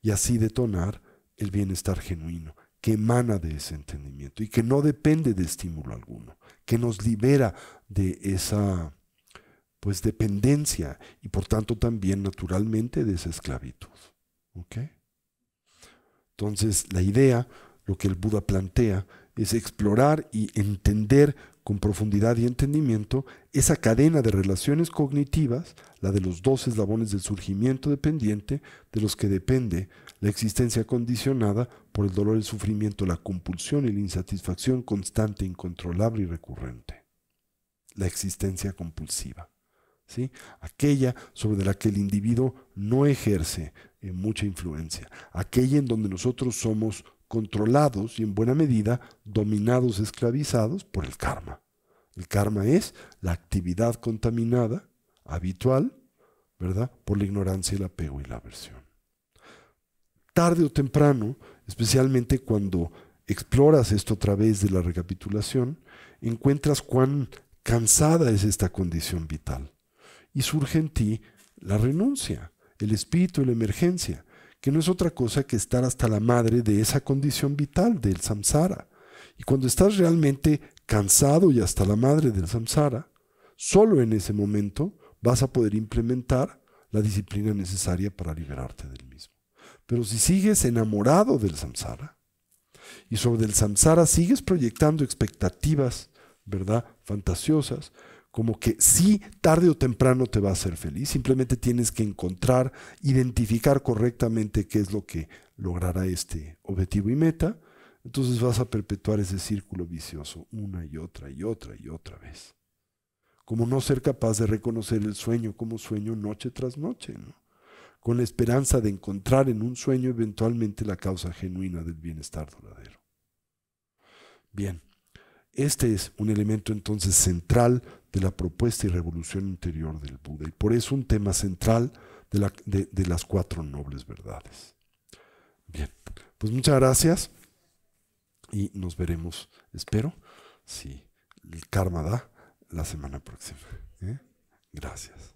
y así detonar el bienestar genuino que emana de ese entendimiento y que no depende de estímulo alguno, que nos libera de esa dependencia y por tanto también naturalmente de esa esclavitud. ¿Ok? Entonces, la idea, lo que el Buda plantea, es explorar y entender con profundidad y entendimiento esa cadena de relaciones cognitivas, la de los 2 eslabones del surgimiento dependiente, de los que depende la existencia condicionada por el dolor, el sufrimiento, la compulsión y la insatisfacción constante, incontrolable y recurrente. La existencia compulsiva, ¿sí? Aquella sobre la que el individuo no ejerce mucha influencia, aquella en donde nosotros somos controlados y en buena medida dominados, esclavizados por el karma, El karma es la actividad contaminada, habitual, ¿verdad?, por la ignorancia, el apego y la aversión. Tarde o temprano, especialmente cuando exploras esto a través de la recapitulación, encuentras cuán cansada es esta condición vital. Y surge en ti la renuncia, el espíritu de la emergencia, que no es otra cosa que estar hasta la madre de esa condición vital, del samsara. Y cuando estás realmente cansado y hasta la madre del samsara, solo en ese momento vas a poder implementar la disciplina necesaria para liberarte del mismo. Pero si sigues enamorado del samsara, y sobre el samsara sigues proyectando expectativas, ¿verdad?, fantasiosas, como que sí, tarde o temprano te va a hacer feliz, simplemente tienes que encontrar, identificar correctamente qué es lo que logrará este objetivo y meta, entonces vas a perpetuar ese círculo vicioso una y otra y otra y otra vez. Como no ser capaz de reconocer el sueño como sueño noche tras noche, ¿no?, con la esperanza de encontrar en un sueño eventualmente la causa genuina del bienestar duradero. Bien, este es un elemento entonces central de la propuesta y revolución interior del Buda, y por eso un tema central de las 4 nobles verdades. Bien, pues muchas gracias y nos veremos, espero, si el karma da, la semana próxima. Gracias.